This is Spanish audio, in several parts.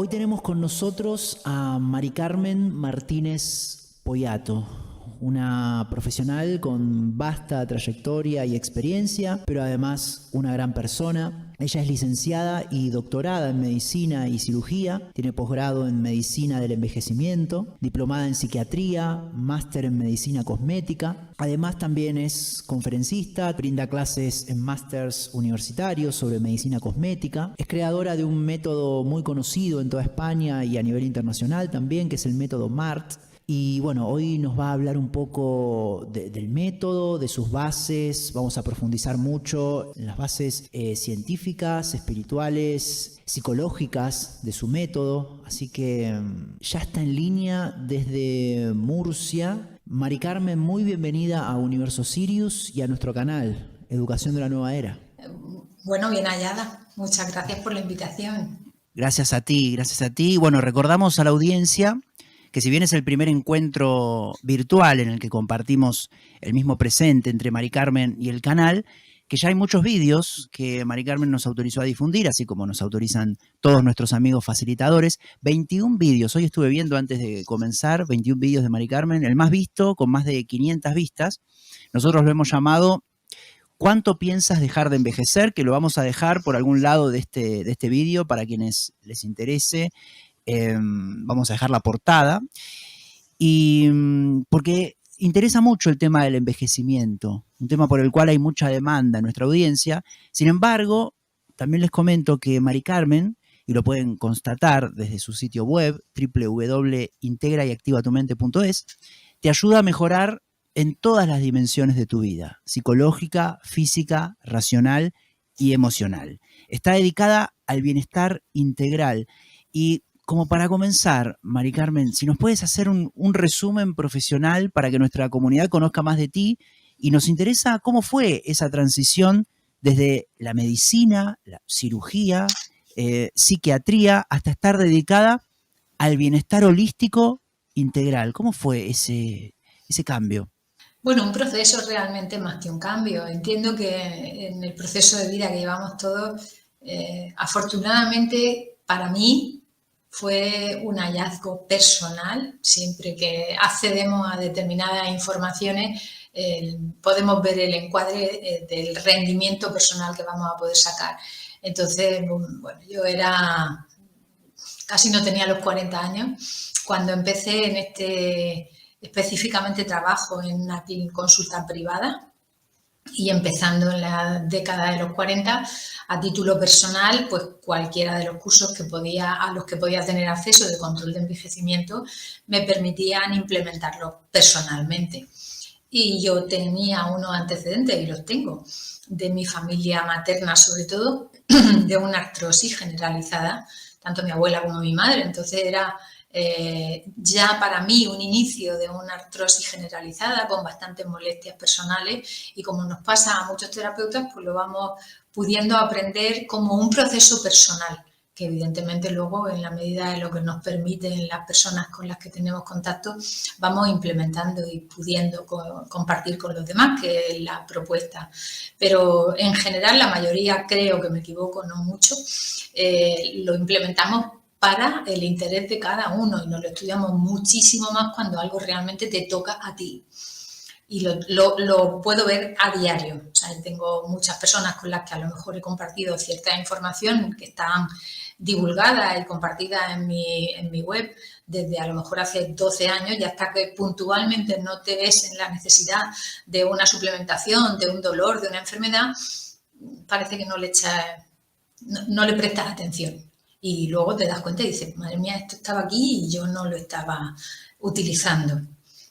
Hoy tenemos con nosotros a Mari Carmen Martínez Poyato, una profesional con vasta trayectoria y experiencia, pero además una gran persona. Ella es licenciada y doctorada en medicina y cirugía, tiene posgrado en medicina del envejecimiento, diplomada en psiquiatría, máster en medicina cosmética. Además también es conferencista, brinda clases en másters universitarios sobre medicina cosmética. Es creadora de un método muy conocido en toda España y a nivel internacional también, que es el método MART. Y bueno, hoy nos va a hablar un poco del método, de sus bases. Vamos a profundizar mucho en las bases científicas, espirituales, psicológicas de su método. Así que ya está en línea desde Murcia. Mari Carmen, muy bienvenida a Universo Sirius y a nuestro canal, Educación de la Nueva Era. Bueno, bien hallada. Muchas gracias por la invitación. Gracias a ti, gracias a ti. Bueno, recordamos a la audiencia que si bien es el primer encuentro virtual en el que compartimos el mismo presente entre Mari Carmen y el canal, que ya hay muchos vídeos que Mari Carmen nos autorizó a difundir, así como nos autorizan todos nuestros amigos facilitadores. 21 vídeos, hoy estuve viendo antes de comenzar, 21 vídeos de Mari Carmen, el más visto con más de 500 vistas. Nosotros lo hemos llamado ¿Cuánto piensas dejar de envejecer? Que lo vamos a dejar por algún lado de este vídeo para quienes les interese. Vamos a dejar la portada, y porque interesa mucho el tema del envejecimiento, un tema por el cual hay mucha demanda en nuestra audiencia. Sin embargo, también les comento que Mari Carmen, y lo pueden constatar desde su sitio web, www.integrayactivatumente.es, te ayuda a mejorar en todas las dimensiones de tu vida, psicológica, física, racional y emocional. Está dedicada al bienestar integral. Y como para comenzar, Mari Carmen, si nos puedes hacer un resumen profesional para que nuestra comunidad conozca más de ti, y nos interesa cómo fue esa transición desde la medicina, la cirugía, psiquiatría, hasta estar dedicada al bienestar holístico integral. ¿Cómo fue ese cambio? Bueno, un proceso realmente más que un cambio. Entiendo que en el proceso de vida que llevamos todos, afortunadamente para mí fue un hallazgo personal. Siempre que accedemos a determinadas informaciones, podemos ver el encuadre del rendimiento personal que vamos a poder sacar. Entonces, bueno, yo casi no tenía los 40 años cuando empecé en específicamente trabajo en una consulta privada, y empezando en la década de los 40, a título personal, pues cualquiera de los cursos a los que podía tener acceso de control de envejecimiento me permitían implementarlo personalmente. Y yo tenía unos antecedentes, y los tengo, de mi familia materna sobre todo, de una artrosis generalizada, tanto mi abuela como mi madre. Entonces era ya para mí un inicio de una artrosis generalizada con bastantes molestias personales, y como nos pasa a muchos terapeutas, pues lo vamos pudiendo aprender como un proceso personal, que evidentemente luego, en la medida de lo que nos permiten las personas con las que tenemos contacto, vamos implementando y pudiendo compartir con los demás, que es la propuesta. Pero en general, la mayoría, creo que me equivoco, no mucho, lo implementamos para el interés de cada uno, y nos lo estudiamos muchísimo más cuando algo realmente te toca a ti. Y lo puedo ver a diario. O sea, tengo muchas personas con las que a lo mejor he compartido cierta información que están divulgadas y compartidas en mi web desde a lo mejor hace 12 años, y hasta que puntualmente no te ves en la necesidad de una suplementación, de un dolor, de una enfermedad, parece que no le prestas atención. Y luego te das cuenta y dices, madre mía, esto estaba aquí y yo no lo estaba utilizando.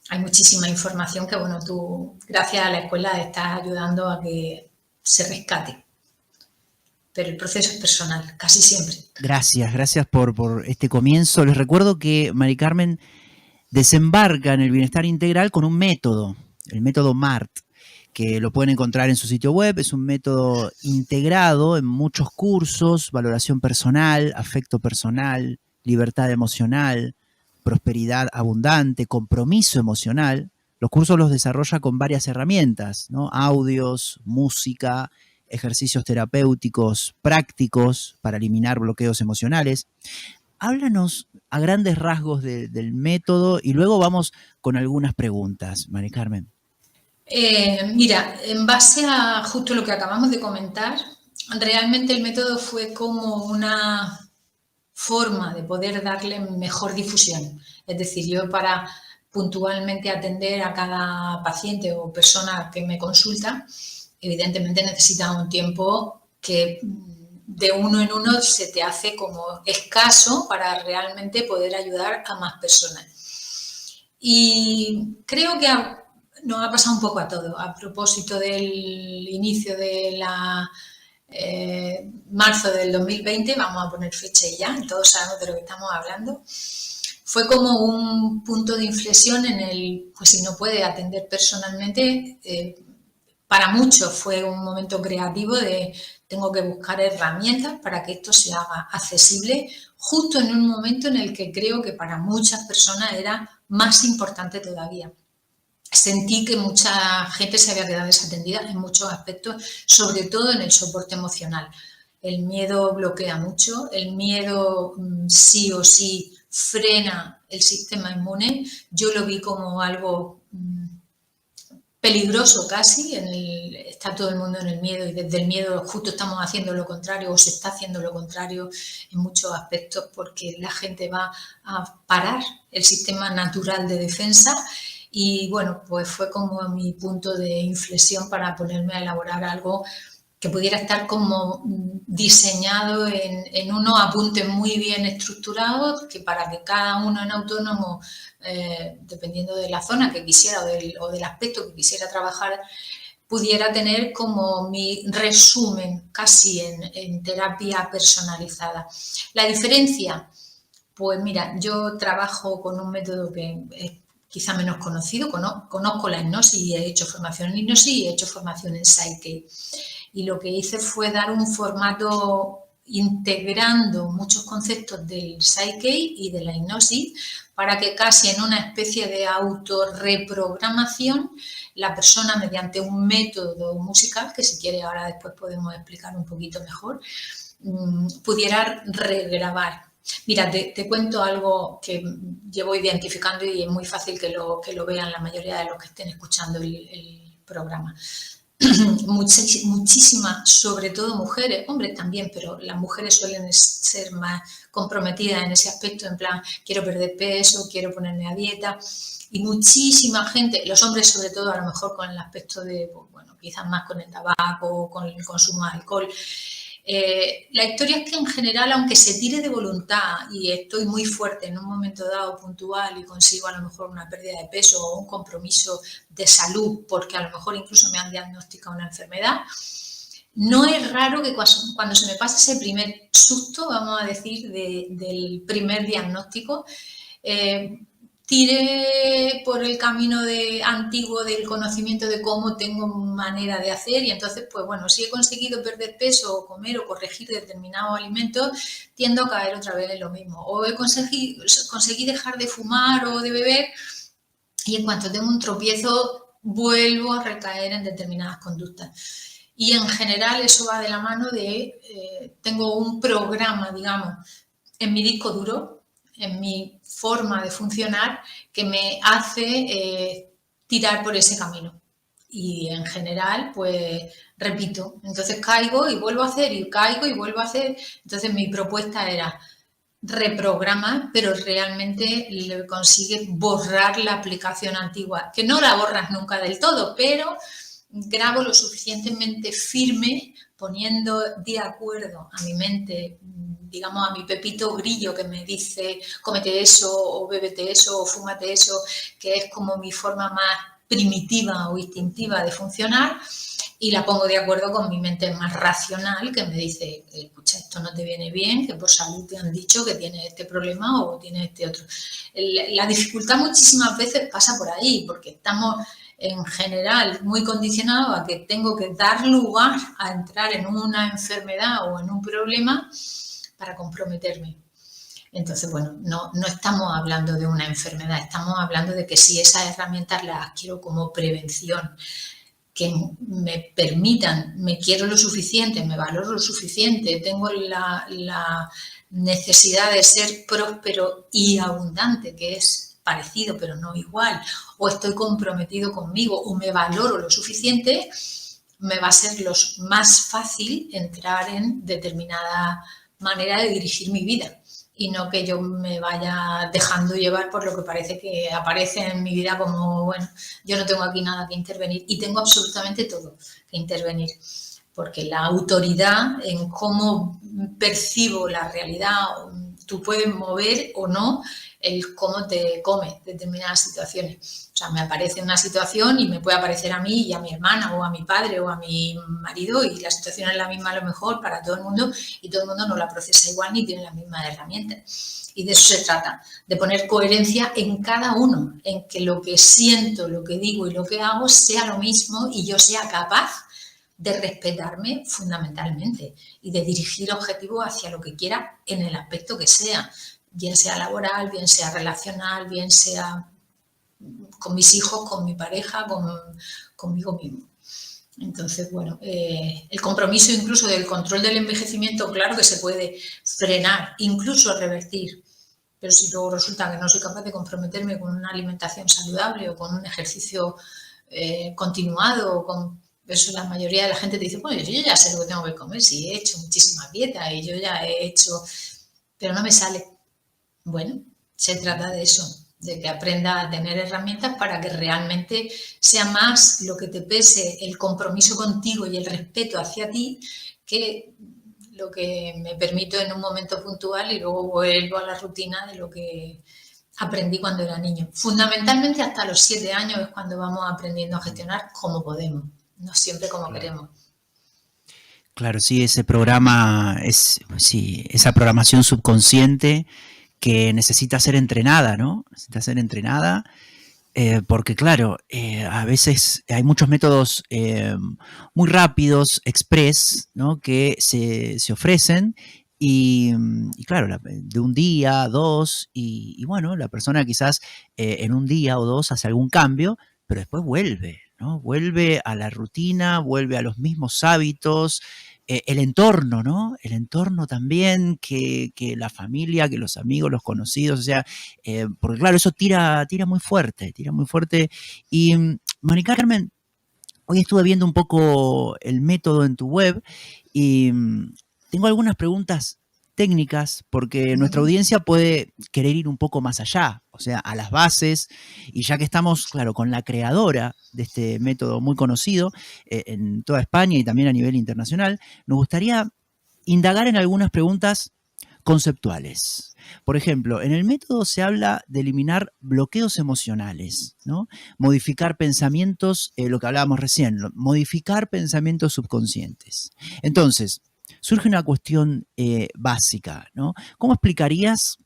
Hay muchísima información que, bueno, tú, gracias a la escuela, estás ayudando a que se rescate. Pero el proceso es personal, casi siempre. Gracias por este comienzo. Les recuerdo que Mari Carmen desembarca en el bienestar integral con un método, el método MART, que lo pueden encontrar en su sitio web. Es un método integrado en muchos cursos: valoración personal, afecto personal, libertad emocional, prosperidad abundante, compromiso emocional. Los cursos los desarrolla con varias herramientas, ¿no? Audios, música, ejercicios terapéuticos prácticos para eliminar bloqueos emocionales. Háblanos a grandes rasgos del método y luego vamos con algunas preguntas, Mari Carmen. Mira, en base a justo lo que acabamos de comentar, realmente el método fue como una forma de poder darle mejor difusión. Es decir, yo para puntualmente atender a cada paciente o persona que me consulta, evidentemente necesita un tiempo que de uno en uno se te hace como escaso para realmente poder ayudar a más personas. Y creo que nos ha pasado un poco a todo. A propósito del inicio de la marzo del 2020, vamos a poner fecha y ya, todos sabemos de lo que estamos hablando, fue como un punto de inflexión en el, pues si no puede atender personalmente, para muchos fue un momento creativo de tengo que buscar herramientas para que esto se haga accesible, justo en un momento en el que creo que para muchas personas era más importante todavía. Sentí que mucha gente se había quedado desatendida en muchos aspectos, sobre todo en el soporte emocional. El miedo bloquea mucho, el miedo sí o sí frena el sistema inmune. Yo lo vi como algo peligroso casi, está todo el mundo en el miedo y desde el miedo justo estamos haciendo lo contrario o se está haciendo lo contrario en muchos aspectos porque la gente va a parar el sistema natural de defensa. Y bueno, pues fue como mi punto de inflexión para ponerme a elaborar algo que pudiera estar como diseñado en unos apuntes muy bien estructurados, que para que cada uno en autónomo, dependiendo de la zona que quisiera o del aspecto que quisiera trabajar, pudiera tener como mi resumen casi en terapia personalizada. La diferencia, pues mira, yo trabajo con un método que es quizá menos conocido, conozco la hipnosis y he hecho formación en hipnosis y he hecho formación en Psyche. Y lo que hice fue dar un formato integrando muchos conceptos del Psyche y de la hipnosis para que casi en una especie de autorreprogramación la persona mediante un método musical, que si quiere ahora después podemos explicar un poquito mejor, pudiera regravar. Mira, te cuento algo que llevo identificando y es muy fácil que lo vean la mayoría de los que estén escuchando el programa. Muchísimas, sobre todo mujeres, hombres también, pero las mujeres suelen ser más comprometidas en ese aspecto, en plan, quiero perder peso, quiero ponerme a dieta, y muchísima gente, los hombres sobre todo, a lo mejor con el aspecto de, bueno, quizás más con el tabaco, con el consumo de alcohol. La historia es que en general, aunque se tire de voluntad y estoy muy fuerte en un momento dado puntual y consigo a lo mejor una pérdida de peso o un compromiso de salud, porque a lo mejor incluso me han diagnosticado una enfermedad, no es raro que cuando se me pase ese primer susto, vamos a decir, del primer diagnóstico, tire por el camino antiguo del conocimiento de cómo tengo manera de hacer y entonces, pues bueno, si he conseguido perder peso o comer o corregir determinados alimentos, tiendo a caer otra vez en lo mismo. O conseguí dejar de fumar o de beber y en cuanto tengo un tropiezo, vuelvo a recaer en determinadas conductas. Y en general eso va de la mano de, tengo un programa, digamos, en mi disco duro, en mi forma de funcionar que me hace tirar por ese camino. Y en general, pues repito, entonces caigo y vuelvo a hacer y caigo y vuelvo a hacer. Entonces mi propuesta era reprogramar, pero realmente le consigue borrar la aplicación antigua, que no la borras nunca del todo, pero grabo lo suficientemente firme poniendo de acuerdo a mi mente, digamos a mi pepito grillo que me dice cómete eso o bébete eso o fúmate eso, que es como mi forma más primitiva o instintiva de funcionar, y la pongo de acuerdo con mi mente más racional que me dice, escucha, esto no te viene bien, que por salud te han dicho que tienes este problema o tienes este otro. La dificultad muchísimas veces pasa por ahí, porque estamos en general muy condicionado a que tengo que dar lugar a entrar en una enfermedad o en un problema para comprometerme. Entonces, bueno, no estamos hablando de una enfermedad, estamos hablando de que si esas herramientas las adquiero como prevención, que me permitan, me quiero lo suficiente, me valoro lo suficiente, tengo la necesidad de ser próspero y abundante, que es parecido pero no igual, o estoy comprometido conmigo o me valoro lo suficiente, me va a ser más fácil entrar en determinada manera de dirigir mi vida y no que yo me vaya dejando llevar por lo que parece que aparece en mi vida como, bueno, yo no tengo aquí nada que intervenir y tengo absolutamente todo que intervenir. Porque la autoridad en cómo percibo la realidad, tú puedes mover o no el cómo te come determinadas situaciones. O sea, me aparece una situación y me puede aparecer a mí y a mi hermana o a mi padre o a mi marido y la situación es la misma a lo mejor para todo el mundo y todo el mundo no la procesa igual ni tiene las mismas herramientas. Y de eso se trata, de poner coherencia en cada uno, en que lo que siento, lo que digo y lo que hago sea lo mismo y yo sea capaz de respetarme fundamentalmente y de dirigir objetivos hacia lo que quiera en el aspecto que sea, bien sea laboral, bien sea relacional, bien sea con mis hijos, con mi pareja, conmigo mismo. Entonces, bueno, el compromiso incluso del control del envejecimiento, claro que se puede frenar, incluso revertir, pero si luego resulta que no soy capaz de comprometerme con una alimentación saludable o con un ejercicio continuado o con eso, la mayoría de la gente te dice, bueno, yo ya sé lo que tengo que comer, sí, he hecho muchísima dieta y yo ya he hecho, pero no me sale. Bueno, se trata de eso, de que aprenda a tener herramientas para que realmente sea más lo que te pese el compromiso contigo y el respeto hacia ti que lo que me permito en un momento puntual y luego vuelvo a la rutina de lo que aprendí cuando era niño. Fundamentalmente hasta los 7 años es cuando vamos aprendiendo a gestionar como podemos. No siempre como queremos. Claro, sí, ese programa sí, esa programación subconsciente que necesita ser entrenada, ¿no? Necesita ser entrenada, porque claro, a veces hay muchos métodos muy rápidos, express, ¿no? Que se ofrecen y claro, de un día, dos, y bueno, la persona quizás en un día o dos hace algún cambio, pero después vuelve, ¿no? Vuelve a la rutina, vuelve a los mismos hábitos, el entorno, ¿no? El entorno también, que la familia, que los amigos, los conocidos, o sea, porque claro, eso tira muy fuerte, tira muy fuerte. Y Mari Carmen, hoy estuve viendo un poco el método en tu web y tengo algunas preguntas técnicas porque nuestra audiencia puede querer ir un poco más allá, o sea, a las bases, y ya que estamos, claro, con la creadora de este método muy conocido en toda España y también a nivel internacional, nos gustaría indagar en algunas preguntas conceptuales. Por ejemplo, en el método se habla de eliminar bloqueos emocionales, ¿no? Modificar pensamientos, lo que hablábamos recién, modificar pensamientos subconscientes. Entonces, surge una cuestión básica, ¿no? ¿Cómo explicarías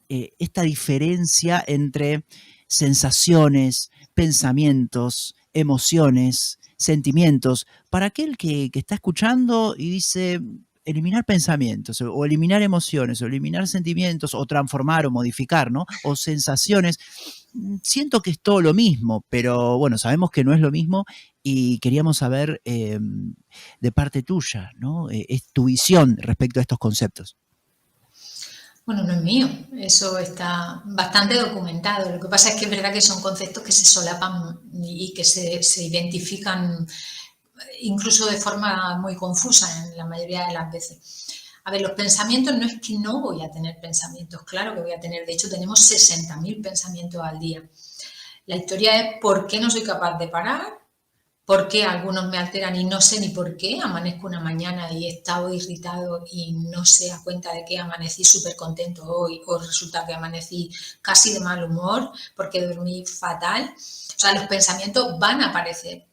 esta diferencia entre sensaciones, pensamientos, emociones, sentimientos, para aquel que está escuchando y dice, eliminar pensamientos, o eliminar emociones, o eliminar sentimientos, o transformar, o modificar, ¿no? O sensaciones. Siento que es todo lo mismo, pero bueno, sabemos que no es lo mismo y queríamos saber de parte tuya, ¿no? Es tu visión respecto a estos conceptos. Bueno, no es mío, eso está bastante documentado. Lo que pasa es que es verdad que son conceptos que se solapan y que se identifican incluso de forma muy confusa en la mayoría de las veces. A ver, los pensamientos no es que no voy a tener pensamientos, claro que voy a tener, de hecho tenemos 60.000 pensamientos al día. La historia es por qué no soy capaz de parar, por qué algunos me alteran y no sé ni por qué, amanezco una mañana y he estado irritado y no se da cuenta de que amanecí súper contento hoy o resulta que amanecí casi de mal humor porque dormí fatal. O sea, los pensamientos van a aparecer.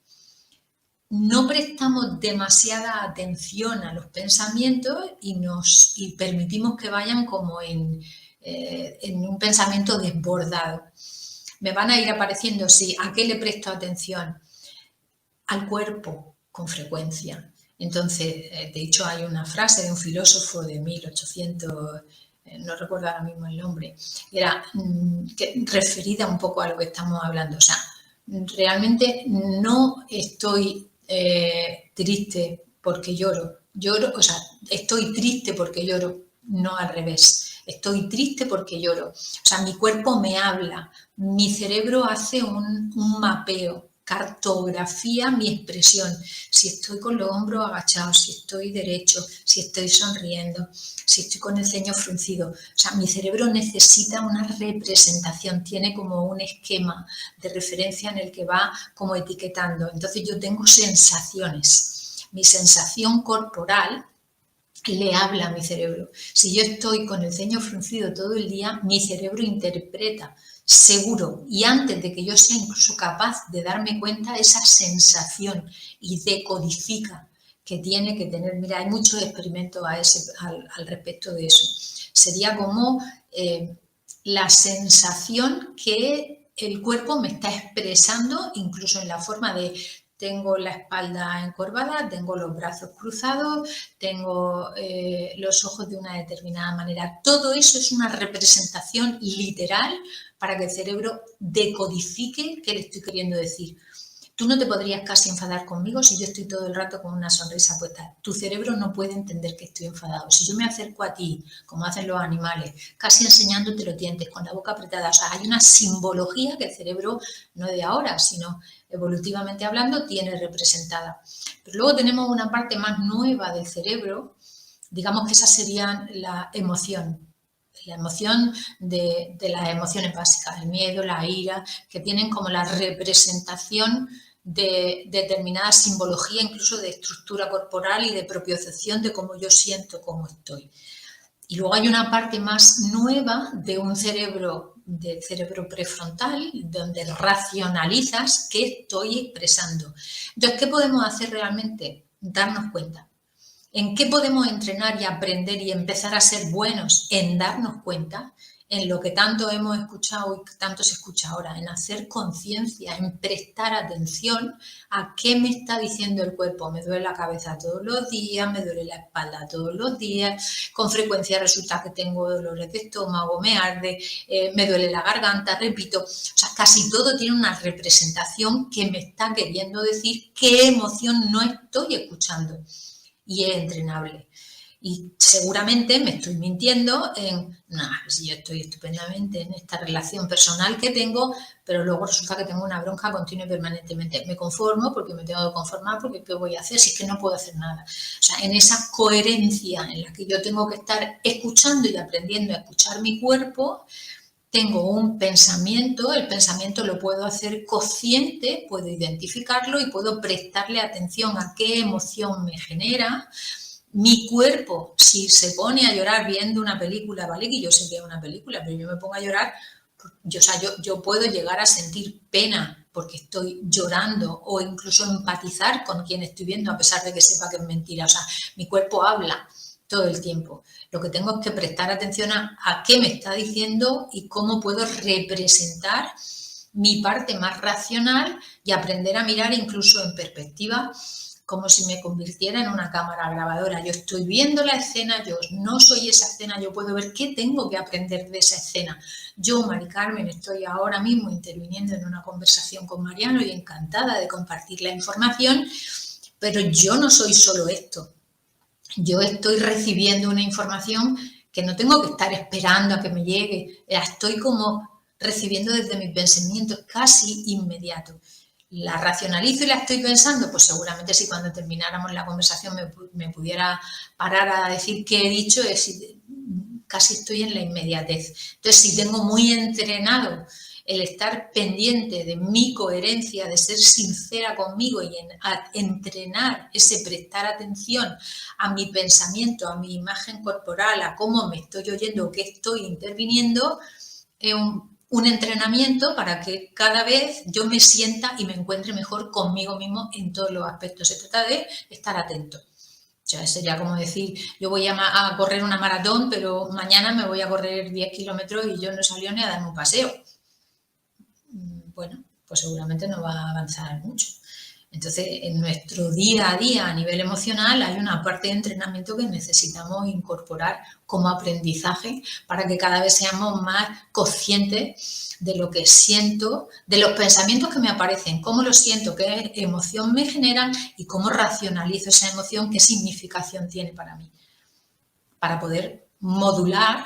No prestamos demasiada atención a los pensamientos y permitimos que vayan como en un pensamiento desbordado. Me van a ir apareciendo, sí, ¿a qué le presto atención? Al cuerpo, con frecuencia. Entonces, de hecho, hay una frase de un filósofo de 1800, no recuerdo ahora mismo el nombre, era referida un poco a lo que estamos hablando. O sea, realmente no estoy triste porque lloro, o sea, estoy triste porque lloro. no al revés. Estoy triste porque lloro. O sea, mi cuerpo me habla, mi cerebro hace un mapeo, cartografía mi expresión. Si estoy con los hombros agachados, si estoy derecho, si estoy sonriendo, si estoy con el ceño fruncido. O sea, mi cerebro necesita una representación, tiene como un esquema de referencia en el que va como etiquetando. Entonces yo tengo sensaciones. Mi sensación corporal le habla a mi cerebro. Si yo estoy con el ceño fruncido todo el día, mi cerebro interpreta seguro y antes de que yo sea incluso capaz de darme cuenta esa sensación y decodifica que tiene que tener. Mira, hay muchos experimentos al respecto de eso. Sería como la sensación que el cuerpo me está expresando, incluso en la forma de tengo la espalda encorvada, tengo los brazos cruzados, tengo los ojos de una determinada manera. Todo eso es una representación literal para que el cerebro decodifique qué le estoy queriendo decir. Tú no te podrías casi enfadar conmigo si yo estoy todo el rato con una sonrisa puesta. Tu cerebro no puede entender que estoy enfadado. Si yo me acerco a ti, como hacen los animales, casi enseñándote los dientes, con la boca apretada, o sea, hay una simbología que el cerebro, no de ahora, sino evolutivamente hablando, tiene representada. Pero luego tenemos una parte más nueva del cerebro, digamos que esa sería la emoción de las emociones básicas, el miedo, la ira, que tienen como la representación de determinada simbología, incluso de estructura corporal y de propiocepción de cómo yo siento, cómo estoy. Y luego hay una parte más nueva de un cerebro, del cerebro prefrontal, donde racionalizas qué estoy expresando. Entonces, ¿qué podemos hacer realmente? Darnos cuenta. ¿En qué podemos entrenar y aprender y empezar a ser buenos? En darnos cuenta, en lo que tanto hemos escuchado y tanto se escucha ahora, en hacer conciencia, en prestar atención a qué me está diciendo el cuerpo. Me duele la cabeza todos los días, me duele la espalda todos los días, con frecuencia resulta que tengo dolores de estómago, me arde, me duele la garganta, repito. O sea, casi todo tiene una representación que me está queriendo decir qué emoción no estoy escuchando. Y es entrenable. Y seguramente me estoy mintiendo en, si yo estoy estupendamente en esta relación personal que tengo, pero luego resulta que tengo una bronca continua y permanentemente. Me conformo porque me tengo que conformar, porque ¿qué voy a hacer si es que no puedo hacer nada? O sea, en esa coherencia en la que yo tengo que estar escuchando y aprendiendo a escuchar mi cuerpo, tengo un pensamiento, el pensamiento lo puedo hacer consciente, puedo identificarlo y puedo prestarle atención a qué emoción me genera. Mi cuerpo, si se pone a llorar viendo una película, ¿vale? Que yo sé que es una película, pero yo me pongo a llorar, yo puedo llegar a sentir pena porque estoy llorando o incluso empatizar con quien estoy viendo a pesar de que sepa que es mentira. O sea, mi cuerpo habla todo el tiempo. Lo que tengo es que prestar atención a qué me está diciendo y cómo puedo representar mi parte más racional y aprender a mirar incluso en perspectiva, como si me convirtiera en una cámara grabadora. Yo estoy viendo la escena, yo no soy esa escena, yo puedo ver qué tengo que aprender de esa escena. Yo, Mari Carmen, estoy ahora mismo interviniendo en una conversación con Mariano y encantada de compartir la información, pero yo no soy solo esto. Yo estoy recibiendo una información que no tengo que estar esperando a que me llegue, la estoy como recibiendo desde mis pensamientos, casi inmediato. ¿La racionalizo y la estoy pensando? Pues seguramente si cuando termináramos la conversación me pudiera parar a decir qué he dicho, casi estoy en la inmediatez. Entonces, si tengo muy entrenado el estar pendiente de mi coherencia, de ser sincera conmigo y entrenar ese prestar atención a mi pensamiento, a mi imagen corporal, a cómo me estoy oyendo, qué estoy interviniendo, un entrenamiento para que cada vez yo me sienta y me encuentre mejor conmigo mismo en todos los aspectos. Se trata de estar atento. O sea, sería como decir, yo voy a correr una maratón, pero mañana me voy a correr 10 kilómetros y yo no salió ni a darme un paseo. Bueno, pues seguramente no va a avanzar mucho. Entonces, en nuestro día a día a nivel emocional hay una parte de entrenamiento que necesitamos incorporar como aprendizaje para que cada vez seamos más conscientes de lo que siento, de los pensamientos que me aparecen, cómo los siento, qué emoción me generan y cómo racionalizo esa emoción, qué significación tiene para mí, para poder modular,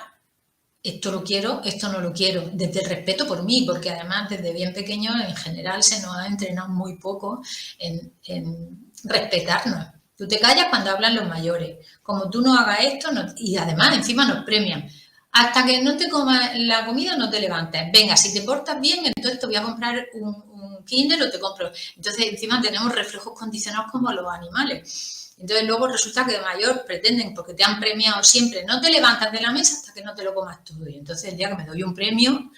esto lo quiero, esto no lo quiero, desde el respeto por mí, porque además desde bien pequeño en general se nos ha entrenado muy poco en respetarnos. Tú te callas cuando hablan los mayores, como tú no hagas esto, no, y además encima nos premian. Hasta que no te comas la comida no te levantes. Venga, si te portas bien, entonces te voy a comprar un Kinder o te compro. Entonces encima tenemos reflejos condicionados como los animales. Entonces luego resulta que de mayor pretenden, porque te han premiado siempre, no te levantas de la mesa hasta que no te lo comas todo. Y entonces el día que me doy un premio,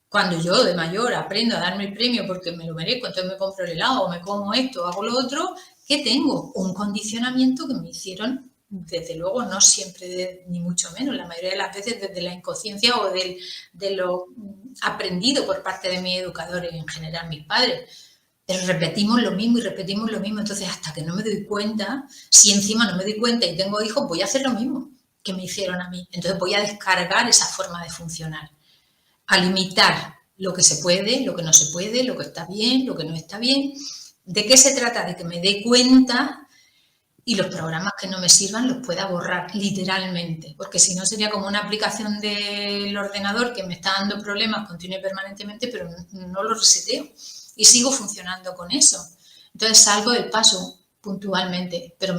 cuando yo de mayor aprendo a darme el premio porque me lo merezco, entonces me compro el helado o me como esto o hago lo otro, ¿qué tengo? Un condicionamiento que me hicieron, desde luego, no siempre, ni mucho menos, la mayoría de las veces desde la inconsciencia o de lo aprendido por parte de mis educadores, en general mis padres. Pero repetimos lo mismo y repetimos lo mismo, entonces hasta que no me doy cuenta, si encima no me doy cuenta y tengo hijos, voy a hacer lo mismo que me hicieron a mí. Entonces voy a descargar esa forma de funcionar, a limitar lo que se puede, lo que no se puede, lo que está bien, lo que no está bien. ¿De qué se trata? De que me dé cuenta y los programas que no me sirvan los pueda borrar literalmente, porque si no sería como una aplicación del ordenador que me está dando problemas continuo y permanentemente, pero no lo reseteo y sigo funcionando con eso. Entonces salgo del paso puntualmente, pero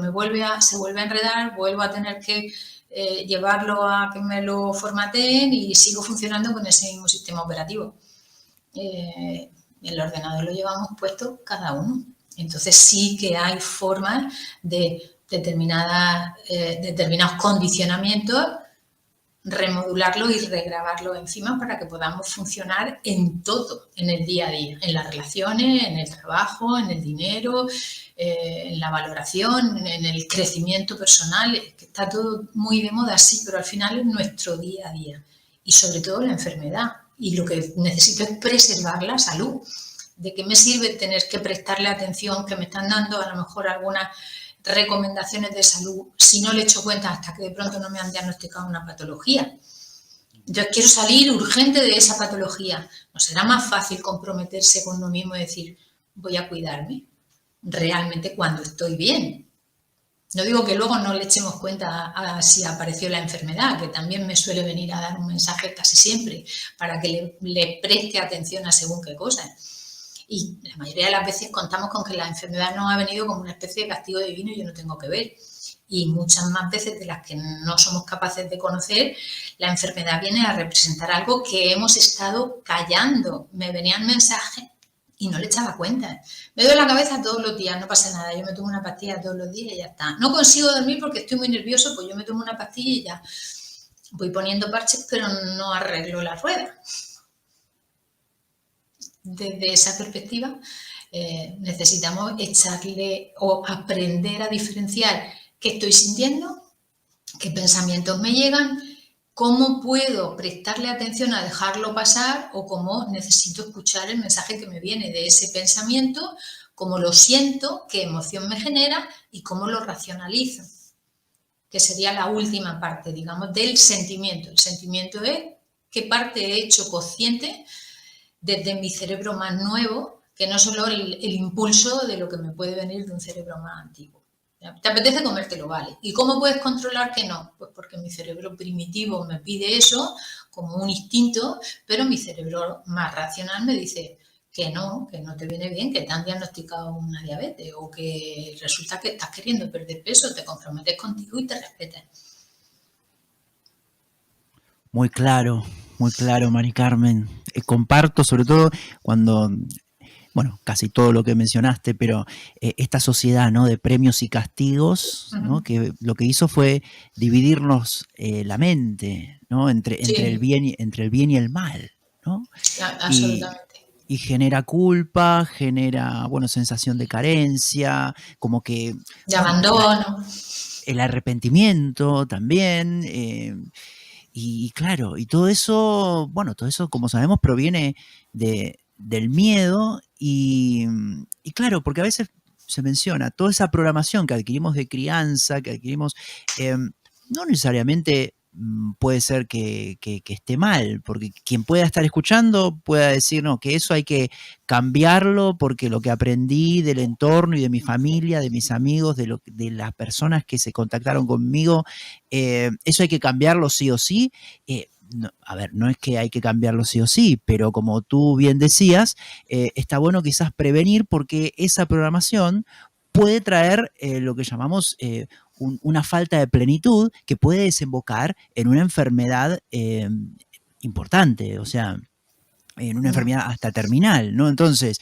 se vuelve a enredar, vuelvo a tener que llevarlo a que me lo formateen y sigo funcionando con ese mismo sistema operativo. El ordenador lo llevamos puesto cada uno. Entonces sí que hay formas de determinados condicionamientos, remodularlo y regrabarlo encima para que podamos funcionar en todo, en el día a día, en las relaciones, en el trabajo, en el dinero, en la valoración, en el crecimiento personal, que está todo muy de moda, sí, pero al final es nuestro día a día y sobre todo la enfermedad. Y lo que necesito es preservar la salud. ¿De qué me sirve tener que prestarle atención, que me están dando a lo mejor algunas recomendaciones de salud si no le echo cuenta hasta que de pronto no me han diagnosticado una patología? Yo quiero salir urgente de esa patología. ¿No será más fácil comprometerse con uno mismo y decir, voy a cuidarme realmente cuando estoy bien? No digo que luego no le echemos cuenta a si apareció la enfermedad, que también me suele venir a dar un mensaje casi siempre para que le preste atención a según qué cosas. Y la mayoría de las veces contamos con que la enfermedad nos ha venido como una especie de castigo divino y yo no tengo que ver. Y muchas más veces de las que no somos capaces de conocer, la enfermedad viene a representar algo que hemos estado callando. Me venían mensajes y no le echaba cuenta. Me duele la cabeza todos los días, no pasa nada, yo me tomo una pastilla todos los días y ya está. No consigo dormir porque estoy muy nervioso, pues yo me tomo una pastilla y ya voy poniendo parches, pero no arreglo la rueda. Desde esa perspectiva, necesitamos echarle o aprender a diferenciar qué estoy sintiendo, qué pensamientos me llegan, cómo puedo prestarle atención a dejarlo pasar o cómo necesito escuchar el mensaje que me viene de ese pensamiento, cómo lo siento, qué emoción me genera y cómo lo racionalizo, que sería la última parte, digamos, del sentimiento. El sentimiento es qué parte he hecho consciente desde mi cerebro más nuevo, que no solo el impulso de lo que me puede venir de un cerebro más antiguo. ¿Te apetece comértelo? Vale. ¿Y cómo puedes controlar que no? Pues porque mi cerebro primitivo me pide eso como un instinto, pero mi cerebro más racional me dice que no te viene bien, que te han diagnosticado una diabetes o que resulta que estás queriendo perder peso, te comprometes contigo y te respetas. Muy claro, Mari Carmen. Comparto sobre todo cuando, bueno, casi todo lo que mencionaste, pero esta sociedad, ¿no?, de premios y castigos, ¿no?, que lo que hizo fue dividirnos la mente, ¿no?, entre el bien y el mal, ¿no? Absolutamente. Y genera culpa, genera, bueno, sensación de carencia, como que... De abandono. El arrepentimiento también, y claro, y todo eso, bueno, todo eso, como sabemos, proviene del miedo y claro, porque a veces se menciona toda esa programación que adquirimos de crianza, que adquirimos, no necesariamente puede ser que esté mal, porque quien pueda estar escuchando pueda decir, no, que eso hay que cambiarlo porque lo que aprendí del entorno y de mi familia, de mis amigos, de las personas que se contactaron conmigo, eso hay que cambiarlo sí o sí. No, a ver, no es que hay que cambiarlo sí o sí, pero como tú bien decías, está bueno quizás prevenir porque esa programación puede traer lo que llamamos una falta de plenitud que puede desembocar en una enfermedad importante, o sea, en una enfermedad hasta terminal, ¿no? Entonces,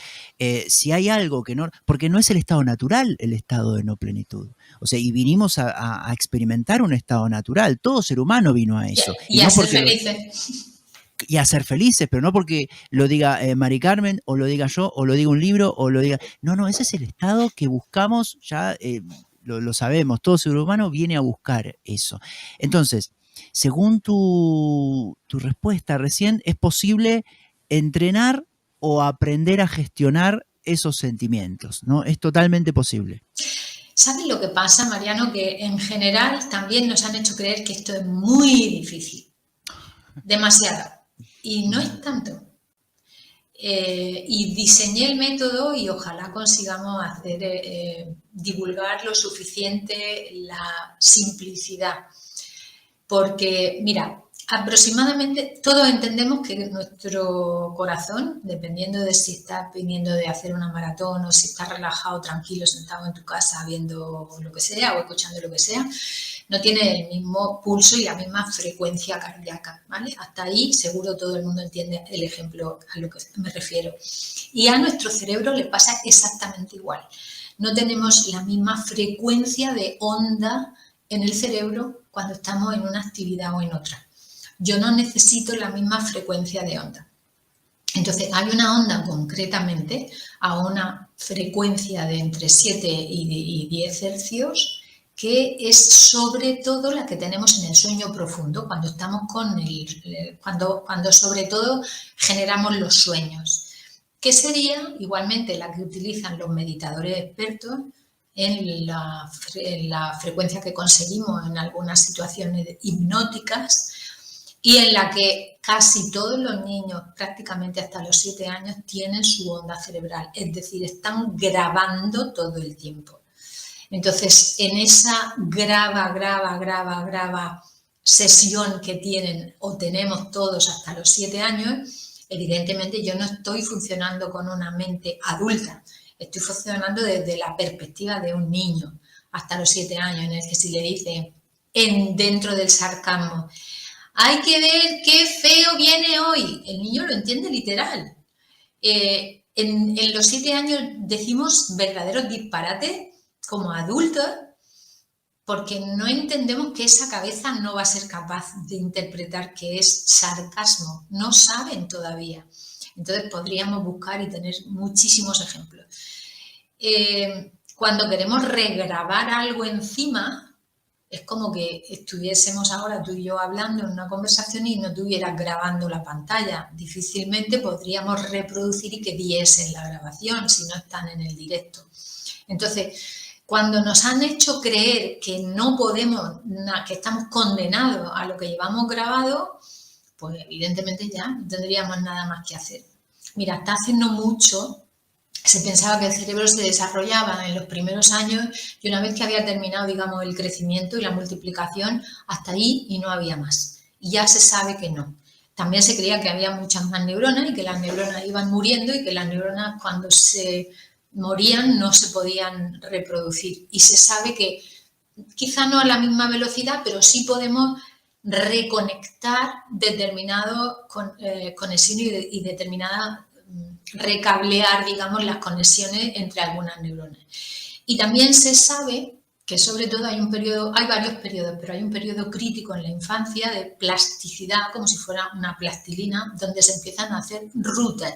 si hay algo que no, porque no es el estado natural el estado de no plenitud, o sea, y vinimos a experimentar un estado natural, todo ser humano vino a eso. Y no a ser felices. Y a ser felices, pero no porque lo diga Mari Carmen, o lo diga yo, o lo diga un libro, o lo diga... No, ese es el estado que buscamos, ya lo sabemos, todo ser humano viene a buscar eso. Entonces, según tu respuesta recién, es posible entrenar o aprender a gestionar esos sentimientos, ¿no? Es totalmente posible. ¿Sabes lo que pasa, Mariano? Que en general también nos han hecho creer que esto es muy difícil, demasiado, y no es tanto. Y diseñé el método y ojalá consigamos hacer divulgar lo suficiente la simplicidad. Porque, mira, aproximadamente todos entendemos que nuestro corazón, dependiendo de si estás viniendo de hacer una maratón o si estás relajado, tranquilo, sentado en tu casa viendo lo que sea o escuchando lo que sea, no tiene el mismo pulso y la misma frecuencia cardíaca, ¿vale? Hasta ahí seguro todo el mundo entiende el ejemplo a lo que me refiero. Y a nuestro cerebro le pasa exactamente igual. No tenemos la misma frecuencia de onda en el cerebro cuando estamos en una actividad o en otra. Yo no necesito la misma frecuencia de onda. Entonces, hay una onda concretamente a una frecuencia de entre 7 y 10 hercios que es sobre todo la que tenemos en el sueño profundo, cuando estamos cuando sobre todo generamos los sueños, que sería igualmente la que utilizan los meditadores expertos en la frecuencia que conseguimos en algunas situaciones hipnóticas y en la que casi todos los niños, prácticamente hasta los 7 años, tienen su onda cerebral, es decir, están grabando todo el tiempo. Entonces, en esa graba sesión que tienen o tenemos todos hasta los 7 años, evidentemente yo no estoy funcionando con una mente adulta, estoy funcionando desde la perspectiva de un niño hasta los 7 años, en el que si le dice dentro del sarcasmo, hay que ver qué feo viene hoy, el niño lo entiende literal. En los 7 años decimos verdaderos disparates como adultos porque no entendemos que esa cabeza no va a ser capaz de interpretar que es sarcasmo, no saben todavía. Entonces podríamos buscar y tener muchísimos ejemplos. Cuando queremos regrabar algo encima, es como que estuviésemos ahora tú y yo hablando en una conversación y no estuvieras grabando la pantalla. Difícilmente podríamos reproducir y que diesen la grabación si no están en el directo. Entonces, cuando nos han hecho creer que no podemos, que estamos condenados a lo que llevamos grabado, pues evidentemente ya no tendríamos nada más que hacer. Mira, hasta hace no mucho se pensaba que el cerebro se desarrollaba en los primeros años y una vez que había terminado, digamos, el crecimiento y la multiplicación, hasta ahí y no había más. Y ya se sabe que no. También se creía que había muchas más neuronas y que las neuronas iban muriendo y que las neuronas cuando se morían no se podían reproducir. Y se sabe que quizá no a la misma velocidad, pero sí podemos reconectar determinadas conexiones y determinadas recablear, digamos, las conexiones entre algunas neuronas. Y también se sabe que sobre todo hay varios periodos, pero hay un periodo crítico en la infancia de plasticidad, como si fuera una plastilina, donde se empiezan a hacer rutas.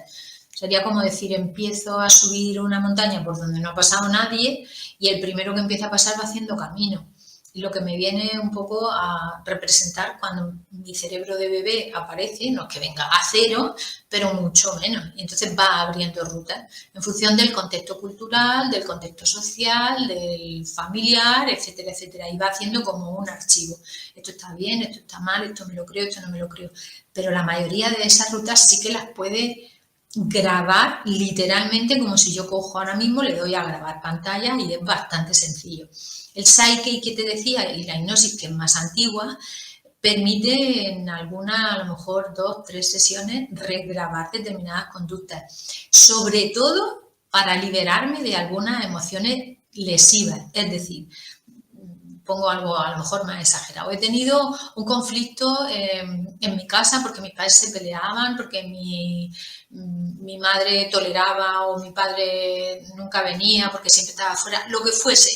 Sería como decir, empiezo a subir una montaña por donde no ha pasado nadie y el primero que empieza a pasar va haciendo camino. lo que me viene un poco a representar cuando mi cerebro de bebé aparece, no es que venga a cero, pero mucho menos. Y entonces va abriendo rutas en función del contexto cultural, del contexto social, del familiar, etcétera, etcétera. Y va haciendo como un archivo. Esto está bien, esto está mal, esto me lo creo, esto no me lo creo. Pero la mayoría de esas rutas sí que las puede grabar literalmente, como si yo cojo ahora mismo, le doy a grabar pantalla y es bastante sencillo. El Psyche que te decía y la hipnosis, que es más antigua, permite en algunas, a lo mejor 2, 3 sesiones, regrabar determinadas conductas, sobre todo para liberarme de algunas emociones lesivas, es decir, pongo algo a lo mejor más exagerado. He tenido un conflicto en mi casa porque mis padres se peleaban, porque mi madre toleraba o mi padre nunca venía porque siempre estaba fuera, lo que fuese.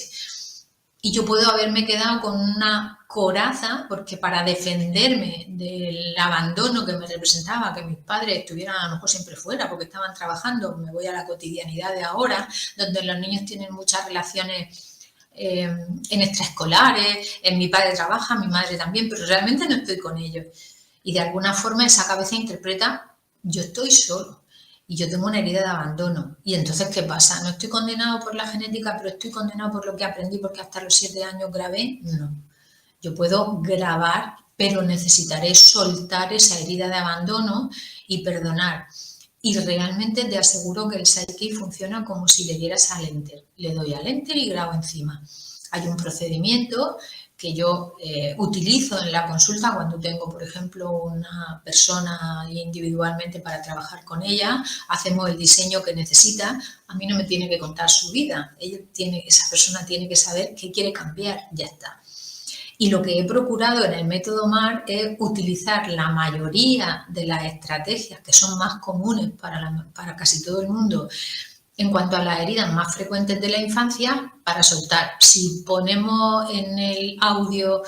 Y yo puedo haberme quedado con una coraza porque para defenderme del abandono que me representaba, que mis padres estuvieran a lo mejor siempre fuera porque estaban trabajando, me voy a la cotidianidad de ahora, donde los niños tienen muchas relaciones en extraescolares, mi padre trabaja, mi madre también, pero realmente no estoy con ellos. Y de alguna forma esa cabeza interpreta, yo estoy solo y yo tengo una herida de abandono. Y entonces, ¿qué pasa? ¿No estoy condenado por la genética, pero estoy condenado por lo que aprendí porque hasta los 7 años grabé? No. Yo puedo grabar, pero necesitaré soltar esa herida de abandono y perdonar. Y realmente te aseguro que el Psyche funciona como si le dieras al Enter. Le doy al Enter y grabo encima. Hay un procedimiento que yo utilizo en la consulta cuando tengo, por ejemplo, una persona individualmente para trabajar con ella, hacemos el diseño que necesita, a mí no me tiene que contar su vida, esa persona tiene que saber qué quiere cambiar, ya está. Y lo que he procurado en el método MAR es utilizar la mayoría de las estrategias que son más comunes para casi todo el mundo en cuanto a las heridas más frecuentes de la infancia para soltar. Si ponemos en el audio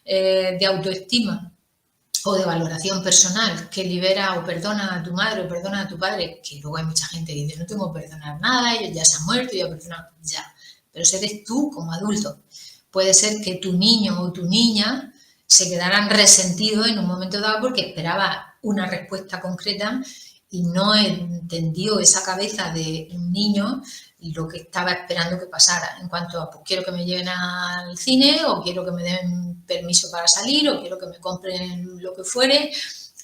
de autoestima o de valoración personal que libera o perdona a tu madre o perdona a tu padre, que luego hay mucha gente que dice no tengo que perdonar nada, ellos ya se han muerto, ya perdonan, ya. Pero ese eres tú como adulto. Puede ser que tu niño o tu niña se quedaran resentidos en un momento dado porque esperaba una respuesta concreta y no entendió esa cabeza de un niño lo que estaba esperando que pasara en cuanto a pues quiero que me lleven al cine o quiero que me den permiso para salir o quiero que me compren lo que fuere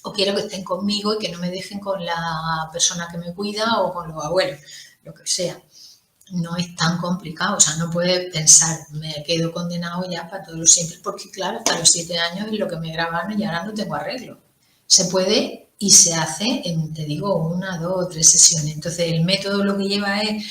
o quiero que estén conmigo y que no me dejen con la persona que me cuida o con los abuelos, lo que sea. No es tan complicado, o sea, no puedes pensar, me quedo condenado ya para todos los siempre, porque claro, hasta los 7 años es lo que me grabaron y ahora no tengo arreglo. Se puede y se hace en, te digo, 1, 2 o 3 sesiones. Entonces, el método lo que lleva es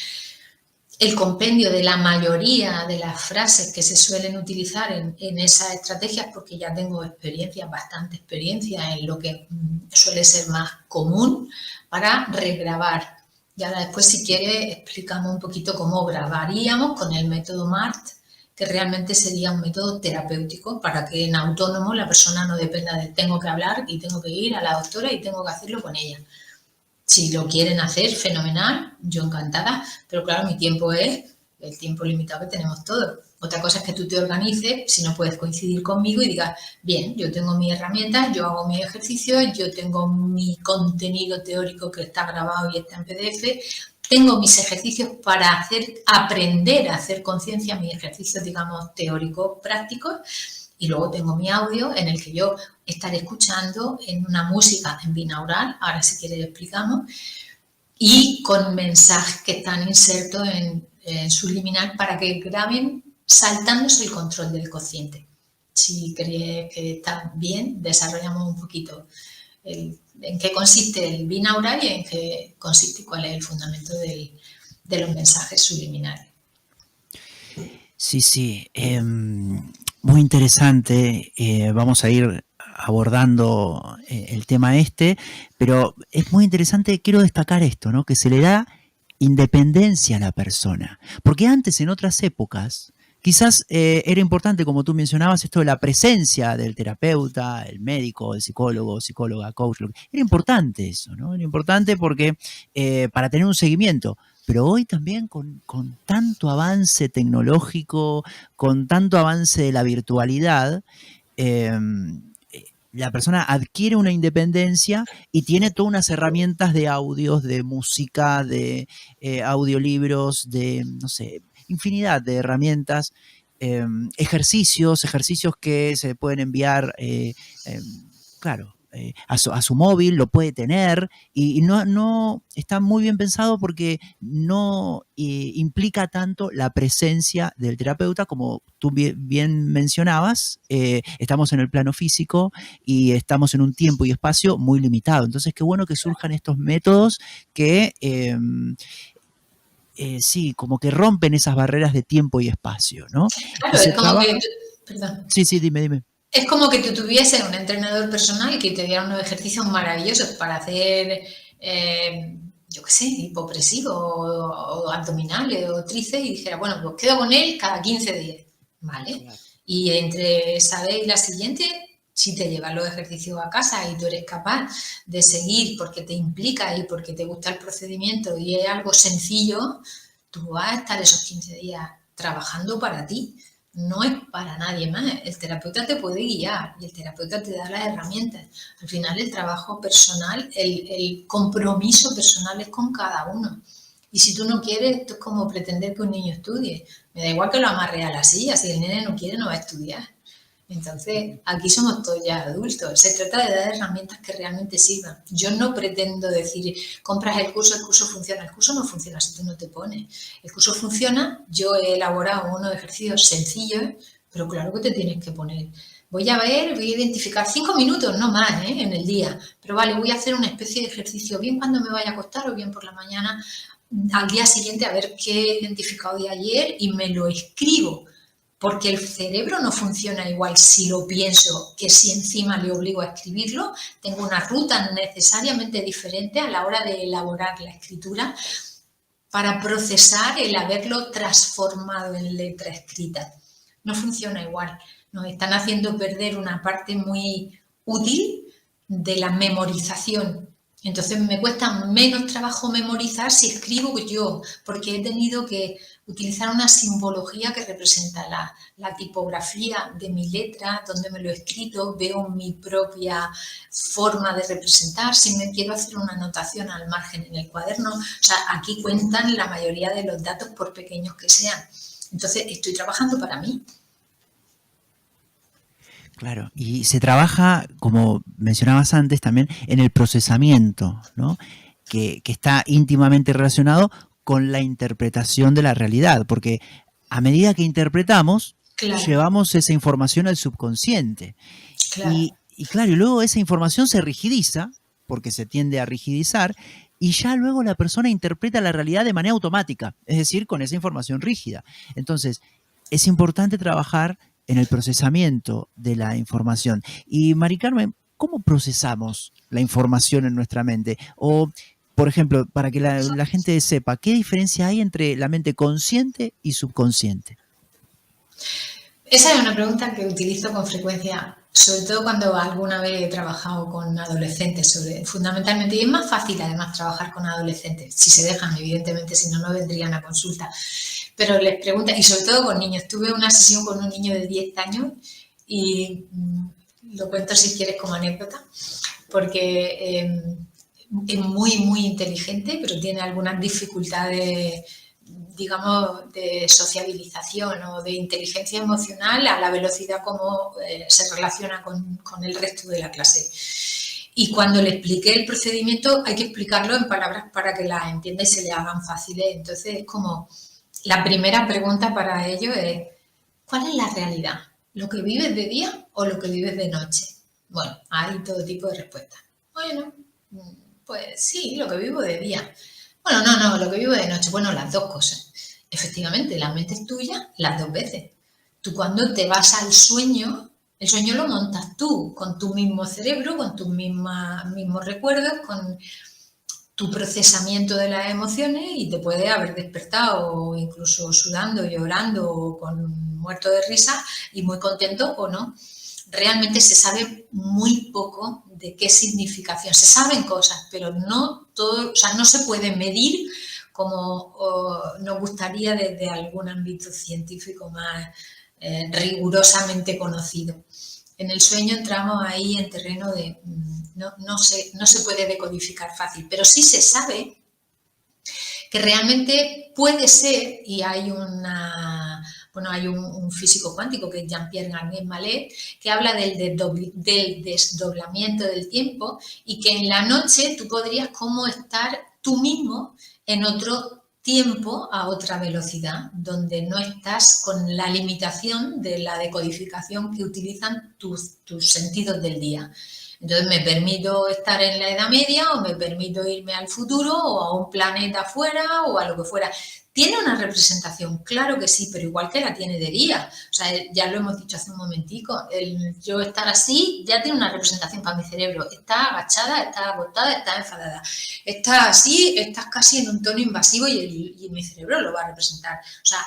el compendio de la mayoría de las frases que se suelen utilizar en esas estrategias, porque ya tengo experiencia, bastante experiencia en lo que suele ser más común, para regrabar. Y ahora después, si quieres, explicamos un poquito cómo grabaríamos con el método MART, que realmente sería un método terapéutico para que en autónomo la persona no dependa de tengo que hablar y tengo que ir a la doctora y tengo que hacerlo con ella. Si lo quieren hacer, fenomenal, yo encantada, pero claro, mi tiempo es el tiempo limitado que tenemos todos. Otra cosa es que tú te organices, si no puedes coincidir conmigo y digas, bien, yo tengo mis herramientas, yo hago mis ejercicios, yo tengo mi contenido teórico que está grabado y está en PDF, tengo mis ejercicios para aprender a hacer conciencia, mis ejercicios, digamos, teóricos, prácticos, y luego tengo mi audio en el que yo estaré escuchando en una música en binaural, ahora si quieres explicamos, y con mensajes que están insertos en subliminal para que graben saltándose el control del consciente. Si crees que está bien, desarrollamos un poquito en qué consiste el binaural y en qué consiste y cuál es el fundamento de los mensajes subliminales. Sí, muy interesante. Vamos a ir abordando el tema pero es muy interesante, quiero destacar esto, ¿no? Que se le da independencia a la persona. Porque antes, en otras épocas, quizás era importante, como tú mencionabas, esto de la presencia del terapeuta, el médico, el psicólogo, psicóloga, coach. Era importante eso, ¿no? Era importante porque para tener un seguimiento. pero hoy también con tanto avance tecnológico, con tanto avance de la virtualidad, eh, la persona adquiere una independencia y tiene todas unas herramientas de audios, de música, de audiolibros, de, no sé, infinidad de herramientas, ejercicios que se pueden enviar, claro, a su móvil, lo puede tener y no está muy bien pensado porque no implica tanto la presencia del terapeuta como tú bien mencionabas. Estamos en el plano físico y estamos en un tiempo y espacio muy limitado. Entonces, qué bueno que surjan estos métodos que sí, como que rompen esas barreras de tiempo y espacio, ¿no? Claro, Y se es como que, trabaja. perdón, Sí, sí, dime. es como que tú tuvieses un entrenador personal que te diera unos ejercicios maravillosos para hacer, yo qué sé, hipopresivo o abdominales o tríceps y dijera, bueno, pues quedo con él cada 15 días, ¿vale? Claro. Y entre esa vez y la siguiente, si te llevas los ejercicios a casa y tú eres capaz de seguir porque te implica y porque te gusta el procedimiento y es algo sencillo, tú vas a estar esos 15 días trabajando para ti. No es para nadie más. El terapeuta te puede guiar y el terapeuta te da las herramientas. Al final el trabajo personal, el compromiso personal es con cada uno. Y si tú no quieres, esto es como pretender que un niño estudie. Me da igual que lo amarre a la silla, si el nene no quiere no va a estudiar. Entonces, aquí somos todos ya adultos. Se trata de dar herramientas que realmente sirvan. Yo no pretendo decir, compras el curso funciona. El curso no funciona si tú no te pones. El curso funciona, yo he elaborado unos ejercicios sencillos, pero claro que te tienes que poner. Voy a identificar 5 minutos, no más, en el día. Pero vale, voy a hacer una especie de ejercicio, bien cuando me vaya a acostar o bien por la mañana, al día siguiente, a ver qué he identificado de ayer y me lo escribo. Porque el cerebro no funciona igual si lo pienso que si encima le obligo a escribirlo. Tengo una ruta necesariamente diferente a la hora de elaborar la escritura para procesar el haberlo transformado en letra escrita. No funciona igual. Nos están haciendo perder una parte muy útil de la memorización. Entonces me cuesta menos trabajo memorizar si escribo yo, porque he tenido que utilizar una simbología que representa la tipografía de mi letra, donde me lo he escrito, veo mi propia forma de representar, si me quiero hacer una anotación al margen en el cuaderno. O sea, aquí cuentan la mayoría de los datos por pequeños que sean. Entonces, estoy trabajando para mí. Claro, y se trabaja, como mencionabas antes, también en el procesamiento, ¿no? Que está íntimamente relacionado con la interpretación de la realidad, porque a medida que interpretamos, Claro, llevamos esa información al subconsciente. claro. Y claro, y luego esa información se rigidiza, porque se tiende a rigidizar, y ya luego la persona interpreta la realidad de manera automática, es decir, con esa información rígida. Entonces, es importante trabajar en el procesamiento de la información. Y Mari Carmen, ¿cómo procesamos la información en nuestra mente? O, por ejemplo, para que la gente sepa, ¿qué diferencia hay entre la mente consciente y subconsciente? Esa es una pregunta que utilizo con frecuencia, sobre todo cuando alguna vez he trabajado con adolescentes, fundamentalmente, y es más fácil además trabajar con adolescentes, si se dejan, evidentemente, si no, no vendrían a consulta. Pero les pregunto, y sobre todo con niños, tuve una sesión con un niño de 10 años y lo cuento si quieres como anécdota, porque es muy, muy inteligente, pero tiene algunas dificultades, digamos, de sociabilización o de inteligencia emocional a la velocidad como se relaciona con el resto de la clase. Y cuando le expliqué el procedimiento, hay que explicarlo en palabras para que las entienda y se le hagan fáciles. Entonces, es como la primera pregunta para ellos es, ¿cuál es la realidad? ¿Lo que vives de día o lo que vives de noche? Bueno, hay todo tipo de respuestas. Bueno, pues sí, lo que vivo de día. Bueno, no, lo que vivo de noche. Bueno, las dos cosas. Efectivamente, la mente es tuya las dos veces. Tú cuando te vas al sueño, el sueño lo montas tú, con tu mismo cerebro, con tus mismos recuerdos, con tu procesamiento de las emociones y te puede haber despertado incluso sudando, llorando o con muerto de risa y muy contento o no. Realmente se sabe muy poco de qué significación. Se saben cosas, pero no todo, o sea, no se puede medir como nos gustaría desde algún ámbito científico más rigurosamente conocido. En el sueño entramos ahí en terreno de no se puede decodificar fácil, pero sí se sabe que realmente puede ser, y hay hay un físico cuántico que es Jean-Pierre Garnier-Mallet, que habla del desdoblamiento del tiempo y que en la noche tú podrías como estar tú mismo en otro tiempo a otra velocidad, donde no estás con la limitación de la decodificación que utilizan tus sentidos del día. Entonces me permito estar en la Edad Media o me permito irme al futuro o a un planeta fuera o a lo que fuera. ¿Tiene una representación? Claro que sí, pero igual que la tiene de día. O sea, ya lo hemos dicho hace un momentico, el yo estar así ya tiene una representación para mi cerebro. Está agachada, está agotada, está enfadada. Estás así, estás casi en un tono invasivo y mi cerebro lo va a representar. O sea,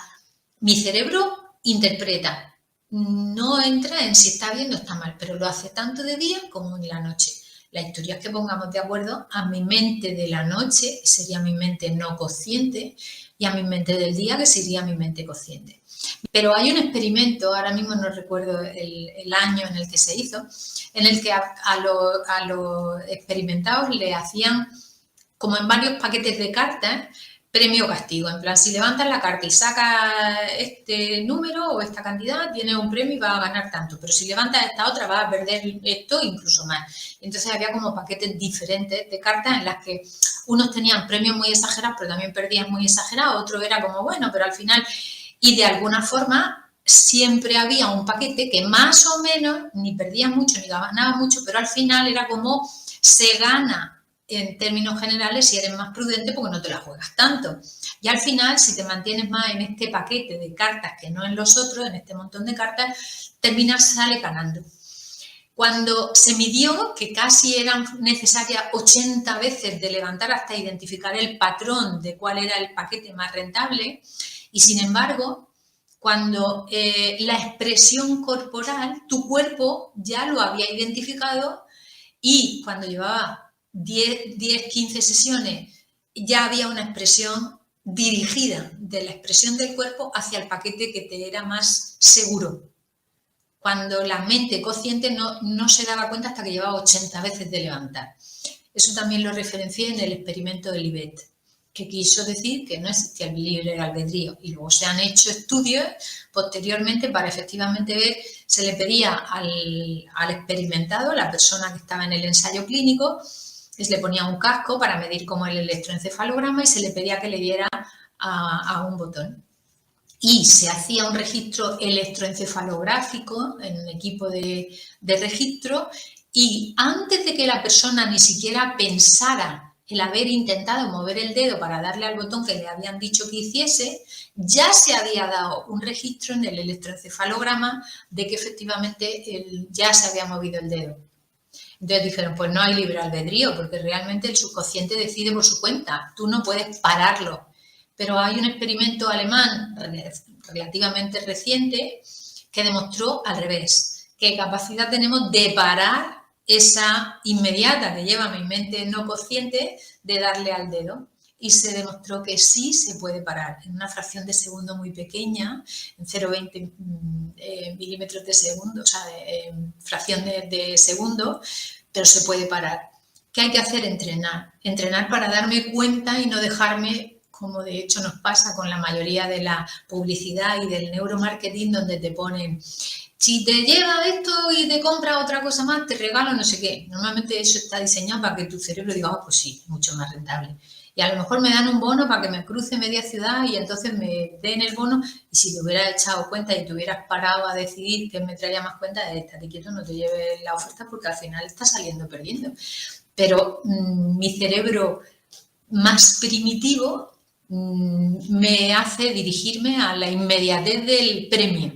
mi cerebro interpreta. No entra en si está bien o está mal, pero lo hace tanto de día como en la noche. La historia es que pongamos de acuerdo a mi mente de la noche, que sería mi mente no consciente, y a mi mente del día, que sería mi mente consciente. Pero hay un experimento, ahora mismo no recuerdo el año en el que se hizo, en el que a los experimentados le hacían, como en varios paquetes de cartas, premio o castigo. En plan, si levantas la carta y sacas este número o esta cantidad, tienes un premio y vas a ganar tanto. Pero si levantas esta otra, vas a perder esto incluso más. Entonces había como paquetes diferentes de cartas en las que unos tenían premios muy exagerados, pero también perdían muy exagerados. Otro era como, bueno, pero al final... Y de alguna forma siempre había un paquete que más o menos ni perdía mucho ni ganaba mucho, pero al final era como se gana en términos generales si eres más prudente porque no te la juegas tanto. Y al final, si te mantienes más en este paquete de cartas que no en los otros, en este montón de cartas, sale ganando. Cuando se midió que casi eran necesarias 80 veces de levantar hasta identificar el patrón de cuál era el paquete más rentable, y sin embargo, cuando la expresión corporal, tu cuerpo ya lo había identificado y cuando llevaba 10, 15 sesiones, ya había una expresión dirigida de la expresión del cuerpo hacia el paquete que te era más seguro. Cuando la mente consciente no se daba cuenta hasta que llevaba 80 veces de levantar. Eso también lo referencié en el experimento de Libet, que quiso decir que no existía el libre albedrío. Y luego se han hecho estudios posteriormente para efectivamente ver, se le pedía al experimentado, la persona que estaba en el ensayo clínico, se le ponía un casco para medir como el electroencefalograma y se le pedía que le diera a un botón. Y se hacía un registro electroencefalográfico en un equipo de registro y antes de que la persona ni siquiera pensara el haber intentado mover el dedo para darle al botón que le habían dicho que hiciese, ya se había dado un registro en el electroencefalograma de que efectivamente ya se había movido el dedo. Entonces dijeron, pues no hay libre albedrío, porque realmente el subconsciente decide por su cuenta, tú no puedes pararlo. Pero hay un experimento alemán relativamente reciente que demostró al revés, qué capacidad tenemos de parar esa inmediata que lleva mi mente no consciente de darle al dedo. Y se demostró que sí se puede parar en una fracción de segundo muy pequeña, en 0,20 milímetros de segundo, o sea, fracción de segundo, pero se puede parar. ¿Qué hay que hacer? Entrenar. Entrenar para darme cuenta y no dejarme, como de hecho nos pasa con la mayoría de la publicidad y del neuromarketing, donde te ponen, si te lleva esto y te compras otra cosa más, te regalo no sé qué. Normalmente eso está diseñado para que tu cerebro diga, pues sí, mucho más rentable. Y a lo mejor me dan un bono para que me cruce media ciudad y entonces me den el bono y si te hubieras echado cuenta y te hubieras parado a decidir qué me traía más cuenta, estate quieto, no te lleves la oferta porque al final estás saliendo perdiendo. Pero mi cerebro más primitivo me hace dirigirme a la inmediatez del premio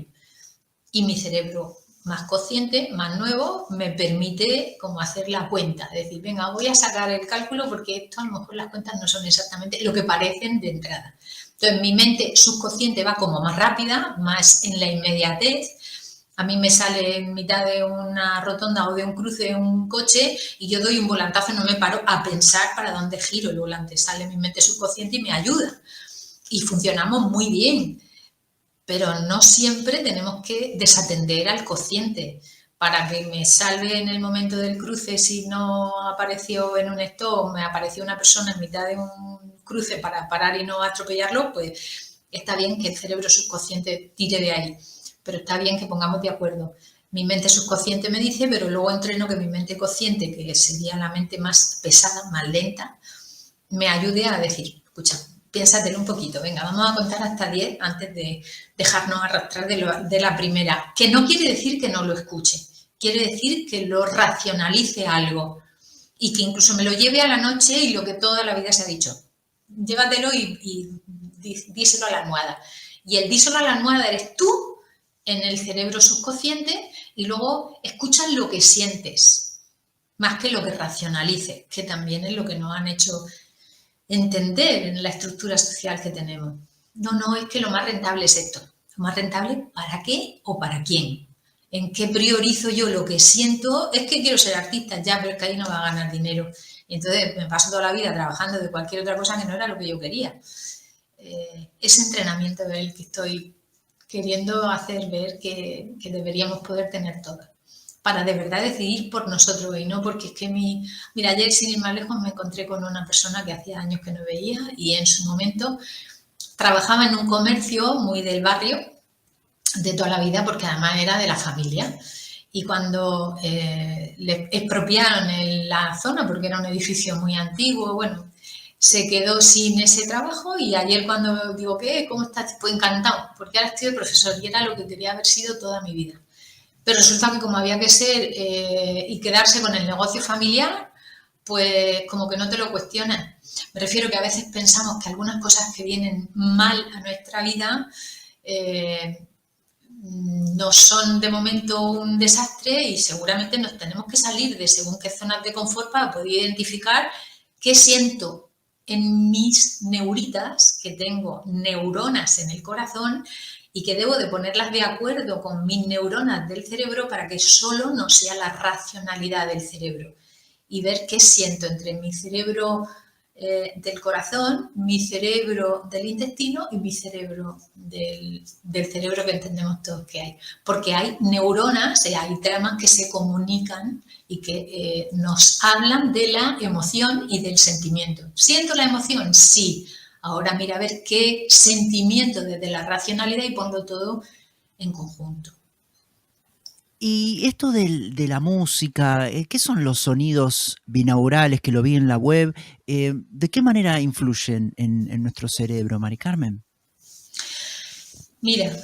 y mi cerebro más consciente, más nuevo, me permite como hacer la cuenta, decir, venga, voy a sacar el cálculo porque esto a lo mejor las cuentas no son exactamente lo que parecen de entrada. Entonces mi mente subconsciente va como más rápida, más en la inmediatez, A mí me sale en mitad de una rotonda o de un cruce un coche y yo doy un volantazo y no me paro a pensar para dónde giro el volante. Sale mi mente subconsciente y me ayuda. Y funcionamos muy bien, pero no siempre tenemos que desatender al consciente. Para que me salve en el momento del cruce, si no apareció en un stop, me apareció una persona en mitad de un cruce para parar y no atropellarlo, pues está bien que el cerebro subconsciente tire de ahí, pero está bien que pongamos de acuerdo. Mi mente subconsciente me dice, pero luego entreno que mi mente consciente, que sería la mente más pesada, más lenta, me ayude a decir, escucha, piénsatelo un poquito, venga, vamos a contar hasta 10 antes de dejarnos arrastrar de la primera, que no quiere decir que no lo escuche, quiere decir que lo racionalice algo y que incluso me lo lleve a la noche y lo que toda la vida se ha dicho. Llévatelo y díselo a la almohada. Y el díselo a la almohada eres tú en el cerebro subconsciente y luego escuchas lo que sientes, más que lo que racionalices, que también es lo que nos han hecho entender en la estructura social que tenemos. No, es que lo más rentable es esto. ¿Lo más rentable para qué o para quién? ¿En qué priorizo yo lo que siento? Es que quiero ser artista, ya, pero es que ahí no va a ganar dinero. Y entonces me paso toda la vida trabajando de cualquier otra cosa que no era lo que yo quería. Ese entrenamiento es el que estoy queriendo hacer ver que deberíamos poder tener todos, para de verdad decidir por nosotros y no porque es que Mira, ayer sin ir más lejos me encontré con una persona que hacía años que no veía y en su momento trabajaba en un comercio muy del barrio de toda la vida porque además era de la familia y cuando le expropiaron en la zona porque era un edificio muy antiguo, bueno, se quedó sin ese trabajo y ayer cuando digo, ¿qué? ¿Cómo estás? Pues encantado, porque ahora estoy de profesor y era lo que quería haber sido toda mi vida. Pero resulta que como había que ser y quedarse con el negocio familiar, pues como que no te lo cuestionan. Me refiero que a veces pensamos que algunas cosas que vienen mal a nuestra vida no son de momento un desastre y seguramente nos tenemos que salir de según qué zonas de confort para poder identificar qué siento en mis neuritas, que tengo neuronas en el corazón, y que debo de ponerlas de acuerdo con mis neuronas del cerebro para que solo no sea la racionalidad del cerebro y ver qué siento entre mi cerebro del corazón, mi cerebro del intestino y mi cerebro del cerebro que entendemos todos que hay. Porque hay neuronas, hay tramas que se comunican y que nos hablan de la emoción y del sentimiento. ¿Siento la emoción? Sí. Ahora mira a ver qué sentimiento desde la racionalidad y ponlo todo en conjunto. Y esto de la música, ¿qué son los sonidos binaurales que lo vi en la web? ¿De qué manera influyen en nuestro cerebro, Mari Carmen? Mira,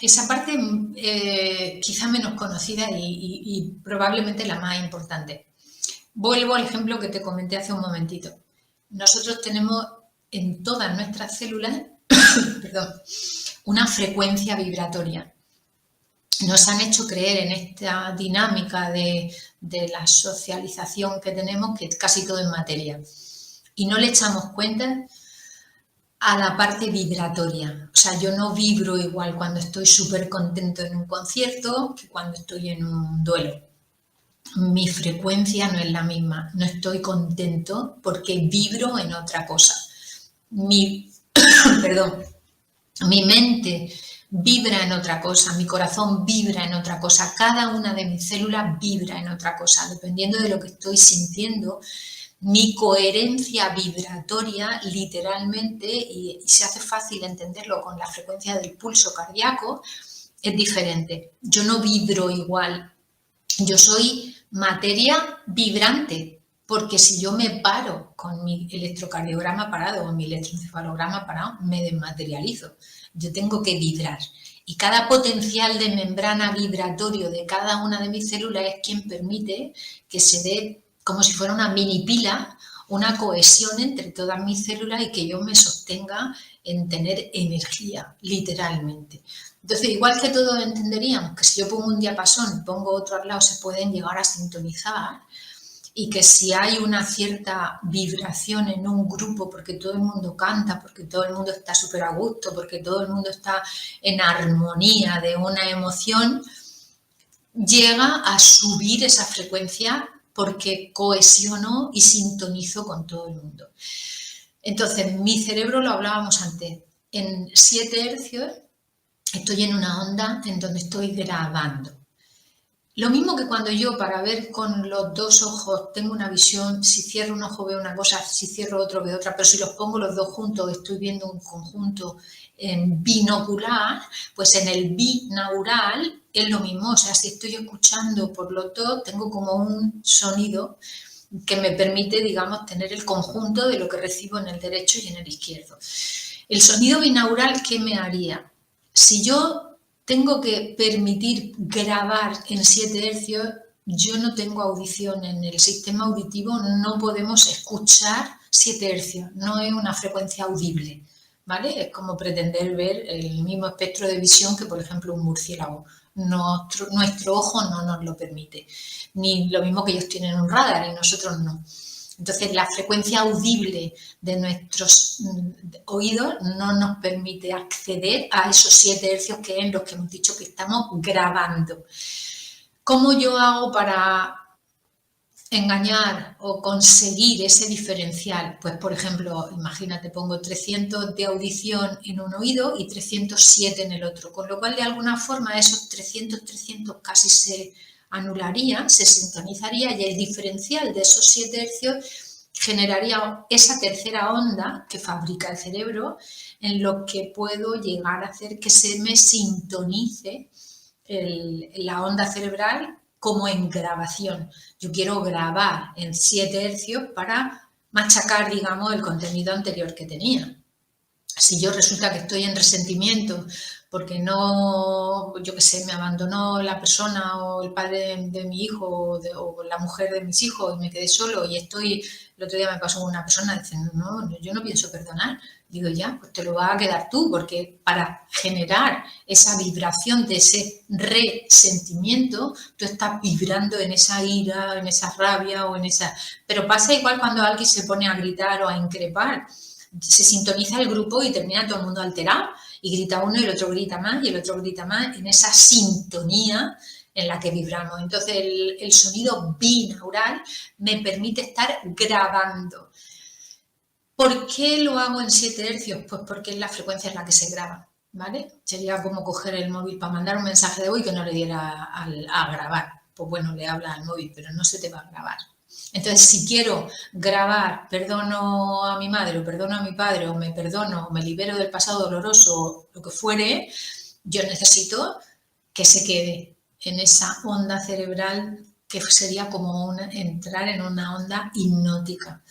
esa parte quizá menos conocida y probablemente la más importante. Vuelvo al ejemplo que te comenté hace un momentito. Nosotros tenemos en todas nuestras células perdón, una frecuencia vibratoria. Nos han hecho creer en esta dinámica de la socialización que tenemos que casi todo es materia. Y no le echamos cuenta a la parte vibratoria. O sea, yo no vibro igual cuando estoy súper contento en un concierto que cuando estoy en un duelo. Mi frecuencia no es la misma. No estoy contento porque vibro en otra cosa. Perdón, mi mente vibra en otra cosa, mi corazón vibra en otra cosa, cada una de mis células vibra en otra cosa, dependiendo de lo que estoy sintiendo. Mi coherencia vibratoria, literalmente, y se hace fácil entenderlo con la frecuencia del pulso cardíaco, es diferente. Yo no vibro igual, yo soy materia vibrante, porque si yo me paro con mi electrocardiograma parado o mi electroencefalograma parado, me desmaterializo. Yo tengo que vibrar. Y cada potencial de membrana vibratorio de cada una de mis células es quien permite que se dé, como si fuera una mini pila, una cohesión entre todas mis células y que yo me sostenga en tener energía, literalmente. Entonces, igual que todos entenderíamos que si yo pongo un diapasón y pongo otro al lado, se pueden llegar a sintonizar. y que si hay una cierta vibración en un grupo, porque todo el mundo canta, porque todo el mundo está súper a gusto, porque todo el mundo está en armonía de una emoción, llega a subir esa frecuencia porque cohesionó y sintonizó con todo el mundo. Entonces, mi cerebro, lo hablábamos antes, en 7 hercios estoy en una onda en donde estoy grabando. Lo mismo que cuando yo, para ver con los dos ojos, tengo una visión, si cierro un ojo veo una cosa, si cierro otro veo otra, pero si los pongo los dos juntos estoy viendo un conjunto en binocular, pues en el binaural es lo mismo. O sea, si estoy escuchando por los dos, tengo como un sonido que me permite, digamos, tener el conjunto de lo que recibo en el derecho y en el izquierdo. El sonido binaural, ¿qué me haría? Si yo tengo que permitir grabar en 7 hercios, yo no tengo audición en el sistema auditivo, no podemos escuchar 7 hercios, no es una frecuencia audible, ¿vale? Es como pretender ver el mismo espectro de visión que, por ejemplo, un murciélago. Nuestro ojo no nos lo permite, ni lo mismo que ellos tienen un radar y nosotros no. Entonces, la frecuencia audible de nuestros oídos no nos permite acceder a esos 7 hercios que es en los que hemos dicho que estamos grabando. ¿Cómo yo hago para engañar o conseguir ese diferencial? Pues, por ejemplo, imagínate, pongo 300 de audición en un oído y 307 en el otro, con lo cual, de alguna forma, esos 300 casi se anularían, se sintonizaría y el diferencial de esos 7 hercios generaría esa tercera onda que fabrica el cerebro, en lo que puedo llegar a hacer que se me sintonice la onda cerebral como en grabación. Yo quiero grabar en 7 hercios para machacar, digamos, el contenido anterior que tenía. Si yo resulta que estoy en resentimiento porque no, yo qué sé, me abandonó la persona o el padre de mi hijo o la mujer de mis hijos y me quedé solo y estoy, el otro día me pasó con una persona diciendo, no, yo no pienso perdonar. Digo, ya, pues te lo vas a quedar tú, porque para generar esa vibración de ese resentimiento, tú estás vibrando en esa ira, en esa rabia o en esa... Pero pasa igual cuando alguien se pone a gritar o a increpar. Se sintoniza el grupo y termina todo el mundo alterado y grita uno y el otro grita más y el otro grita más en esa sintonía en la que vibramos. Entonces el sonido binaural me permite estar grabando. ¿Por qué lo hago en 7 hercios? Pues porque es la frecuencia en la que se graba, ¿vale? Sería como coger el móvil para mandar un mensaje de voz y que no le diera a grabar. Pues bueno, le habla al móvil, pero no se te va a grabar. Entonces, si quiero grabar, perdono a mi madre o perdono a mi padre o me perdono o me libero del pasado doloroso o lo que fuere, yo necesito que se quede en esa onda cerebral que sería como entrar en una onda hipnótica.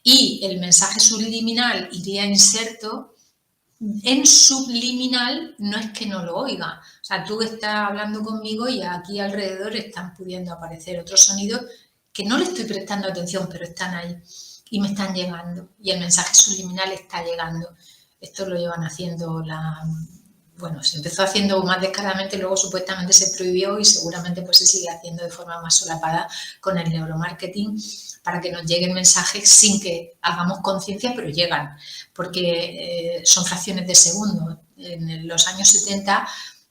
Y el mensaje subliminal iría inserto en subliminal, no es que no lo oiga. O sea, tú estás hablando conmigo y aquí alrededor están pudiendo aparecer otros sonidos que no le estoy prestando atención, pero están ahí y me están llegando. Y el mensaje subliminal está llegando. Esto lo llevan haciendo bueno, se empezó haciendo más descaradamente, luego supuestamente se prohibió y seguramente pues se sigue haciendo de forma más solapada con el neuromarketing para que nos lleguen mensajes sin que hagamos conciencia, pero llegan, porque son fracciones de segundo. En los años 70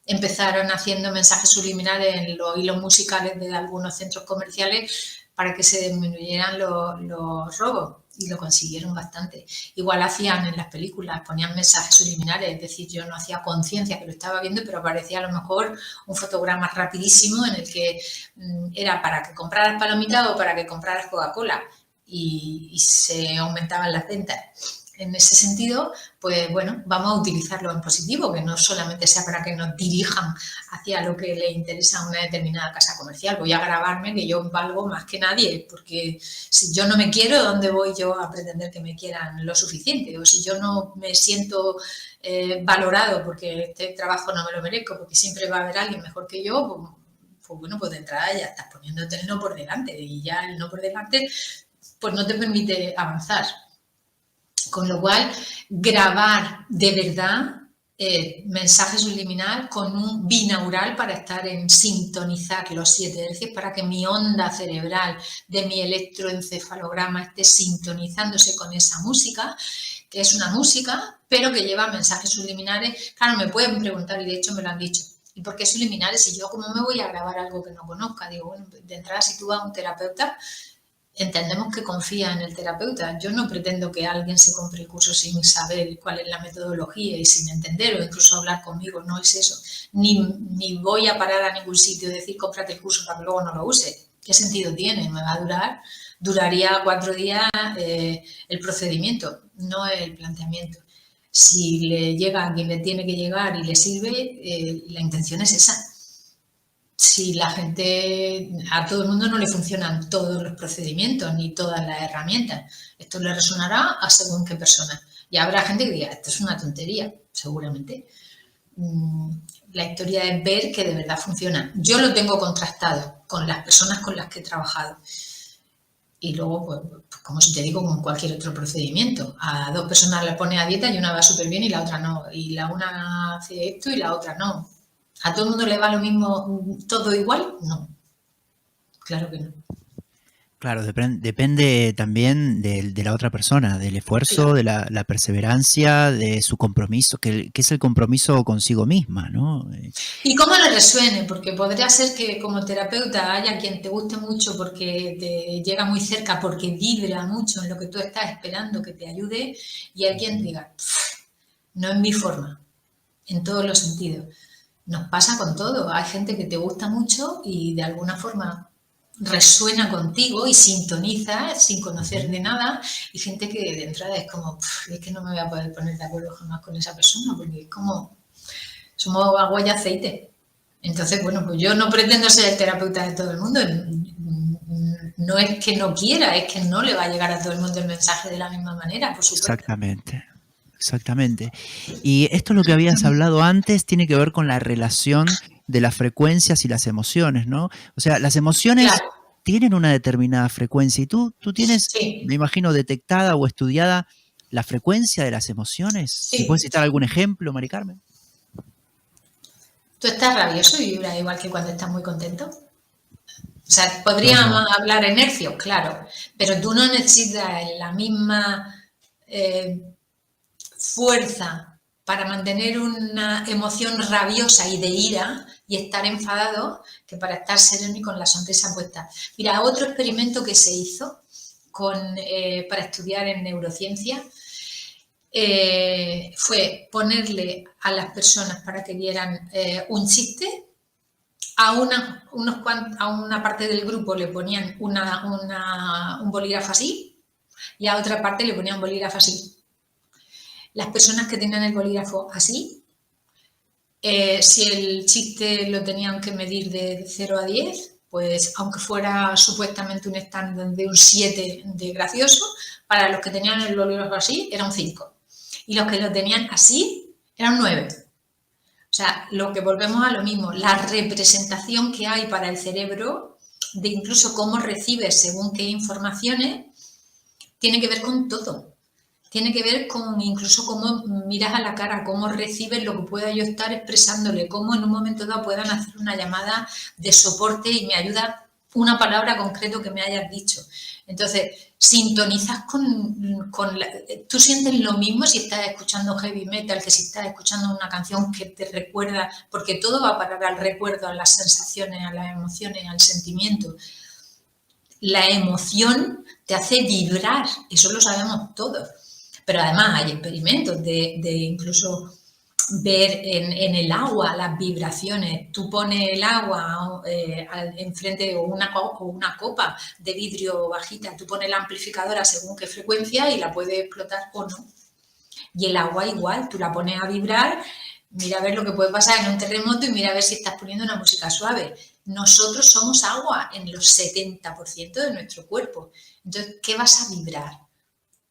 empezaron haciendo mensajes subliminales en los hilos musicales de algunos centros comerciales para que se disminuyeran los robos y lo consiguieron bastante. Igual hacían en las películas, ponían mensajes subliminales, es decir, yo no hacía conciencia que lo estaba viendo, pero aparecía a lo mejor un fotograma rapidísimo en el que era para que compraras palomitas o para que compraras Coca-Cola y se aumentaban las ventas. En ese sentido, pues bueno, vamos a utilizarlo en positivo, que no solamente sea para que nos dirijan hacia lo que le interesa a una determinada casa comercial. Voy a grabarme que yo valgo más que nadie, porque si yo no me quiero, ¿dónde voy yo a pretender que me quieran lo suficiente? O si yo no me siento valorado porque este trabajo no me lo merezco, porque siempre va a haber alguien mejor que yo, pues bueno, pues de entrada ya estás poniéndote el no por delante y ya el no por delante pues no te permite avanzar. Con lo cual, grabar de verdad mensaje subliminal con un binaural para estar en sintonizar los 7 Hz para que mi onda cerebral de mi electroencefalograma esté sintonizándose con esa música, que es una música, pero que lleva mensajes subliminales. Claro, me pueden preguntar, y de hecho me lo han dicho, ¿y por qué subliminales? Si yo, ¿cómo me voy a grabar algo que no conozca? Digo, bueno, de entrada, si tú vas a un terapeuta, entendemos que confía en el terapeuta. Yo no pretendo que alguien se compre el curso sin saber cuál es la metodología y sin entender o incluso hablar conmigo, no es eso. Ni voy a parar a ningún sitio y decir cómprate el curso para que luego no lo use. ¿Qué sentido tiene? ¿Me va a durar? Duraría 4 días el procedimiento, no el planteamiento. Si le llega a quien le tiene que llegar y le sirve, la intención es esa. Si la gente, a todo el mundo no le funcionan todos los procedimientos ni todas las herramientas. Esto le resonará a según qué persona. Y habrá gente que diga, esto es una tontería, seguramente. La historia es ver que de verdad funciona. Yo lo tengo contrastado con las personas con las que he trabajado. Y luego, pues, como si te digo, con cualquier otro procedimiento. A 2 personas les pone a dieta y una va súper bien y la otra no. Y la una hace esto y la otra no. ¿A todo el mundo le va lo mismo, todo igual? No, claro que no. Claro, depende también de la otra persona, del esfuerzo, Claro. de la perseverancia, de su compromiso, que es el compromiso consigo misma, ¿no? Y cómo le resuene, porque podría ser que como terapeuta haya quien te guste mucho porque te llega muy cerca, porque vibra mucho en lo que tú estás esperando que te ayude, y hay quien diga, no es mi forma, en todos los sentidos. Nos pasa con todo. Hay gente que te gusta mucho y de alguna forma resuena contigo y sintoniza sin conocer de nada, y gente que de entrada es como, es que no me voy a poder poner de acuerdo jamás con esa persona porque es como, somos agua y aceite. Entonces, bueno, pues yo no pretendo ser el terapeuta de todo el mundo. No es que no quiera, es que no le va a llegar a todo el mundo el mensaje de la misma manera, por supuesto. Exactamente, exactamente. Y esto es lo que habías hablado antes, tiene que ver con la relación de las frecuencias y las emociones, ¿no? O sea, las emociones Claro, tienen una determinada frecuencia y tú tienes, sí, me imagino, detectada o estudiada la frecuencia de las emociones. ¿Me puedes sí. citar algún ejemplo, Mari Carmen? Tú estás rabioso y vibras igual que cuando estás muy contento. O sea, Yo no. podríamos hablar en hercios, claro, pero tú no necesitas la misma fuerza para mantener una emoción rabiosa y de ira y estar enfadado que para estar sereno y con la sonrisa puesta. Mira, otro experimento que se hizo para estudiar en neurociencia fue ponerle a las personas para que dieran un chiste. A una parte del grupo le ponían un bolígrafo así y a otra parte le ponían un bolígrafo así. Las personas que tenían el bolígrafo así, si el chiste lo tenían que medir de 0 a 10, pues aunque fuera supuestamente un estándar de un 7 de gracioso, para los que tenían el bolígrafo así era un 5. Y los que lo tenían así era un 9. O sea, lo que volvemos a lo mismo, la representación que hay para el cerebro de incluso cómo recibes según qué informaciones, tiene que ver con todo. Tiene que ver con incluso cómo miras a la cara, cómo recibes lo que pueda yo estar expresándole, cómo en un momento dado puedan hacer una llamada de soporte y me ayuda una palabra concreta que me hayas dicho. Entonces, sintonizas tú sientes lo mismo si estás escuchando heavy metal que si estás escuchando una canción que te recuerda, porque todo va a parar al recuerdo, a las sensaciones, a las emociones, al sentimiento. La emoción te hace vibrar, eso lo sabemos todos. Pero además hay experimentos de incluso ver en el agua las vibraciones. Tú pones el agua enfrente o una copa de vidrio bajita, tú pones la amplificadora según qué frecuencia y la puedes explotar o no. Y el agua igual, tú la pones a vibrar, mira a ver lo que puede pasar en un terremoto y mira a ver si estás poniendo una música suave. Nosotros somos agua en los 70% de nuestro cuerpo. Entonces, ¿qué vas a vibrar?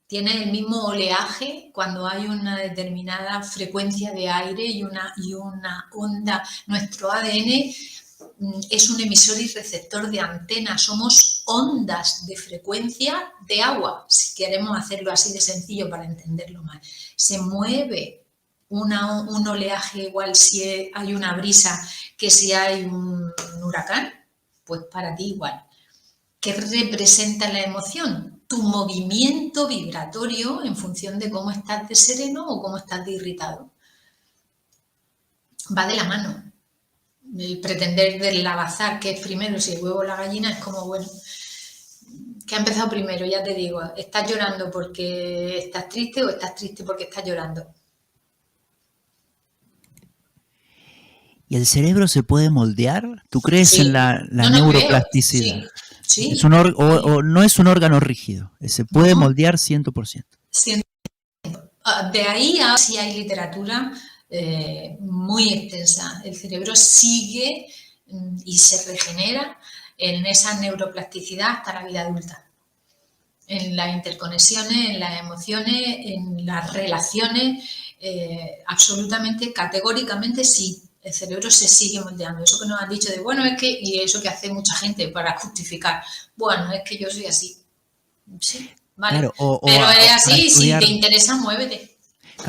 Tiene el mismo oleaje cuando hay una determinada frecuencia de aire y una onda. Nuestro ADN es un emisor y receptor de antena. Somos ondas de frecuencia de agua, si queremos hacerlo así de sencillo para entenderlo más. Se mueve un oleaje igual si hay una brisa que si hay un huracán, pues para ti igual. ¿Qué representa la emoción? Tu movimiento vibratorio en función de cómo estás de sereno o cómo estás de irritado. Va de la mano. El pretender del azar, que es primero, si el huevo o la gallina, es como, bueno, ¿qué ha empezado primero? Ya te digo, ¿estás llorando porque estás triste o estás triste porque estás llorando? ¿Y el cerebro se puede moldear? ¿Tú crees Sí, en la no creo, neuroplasticidad? sí, sí, Es un sí. o no es un órgano rígido, se puede No, moldear 100%. de ahí a si hay literatura muy extensa. El cerebro sigue y se regenera en esa neuroplasticidad hasta la vida adulta. En las interconexiones, en las emociones, en las relaciones, absolutamente, categóricamente sí. El cerebro se sigue moldeando. Eso que nos han dicho de, bueno, es que, y eso que hace mucha gente para justificar, bueno, es que yo soy así. Sí, vale. Claro, Pero es o para así, si estudiar, te interesa, muévete.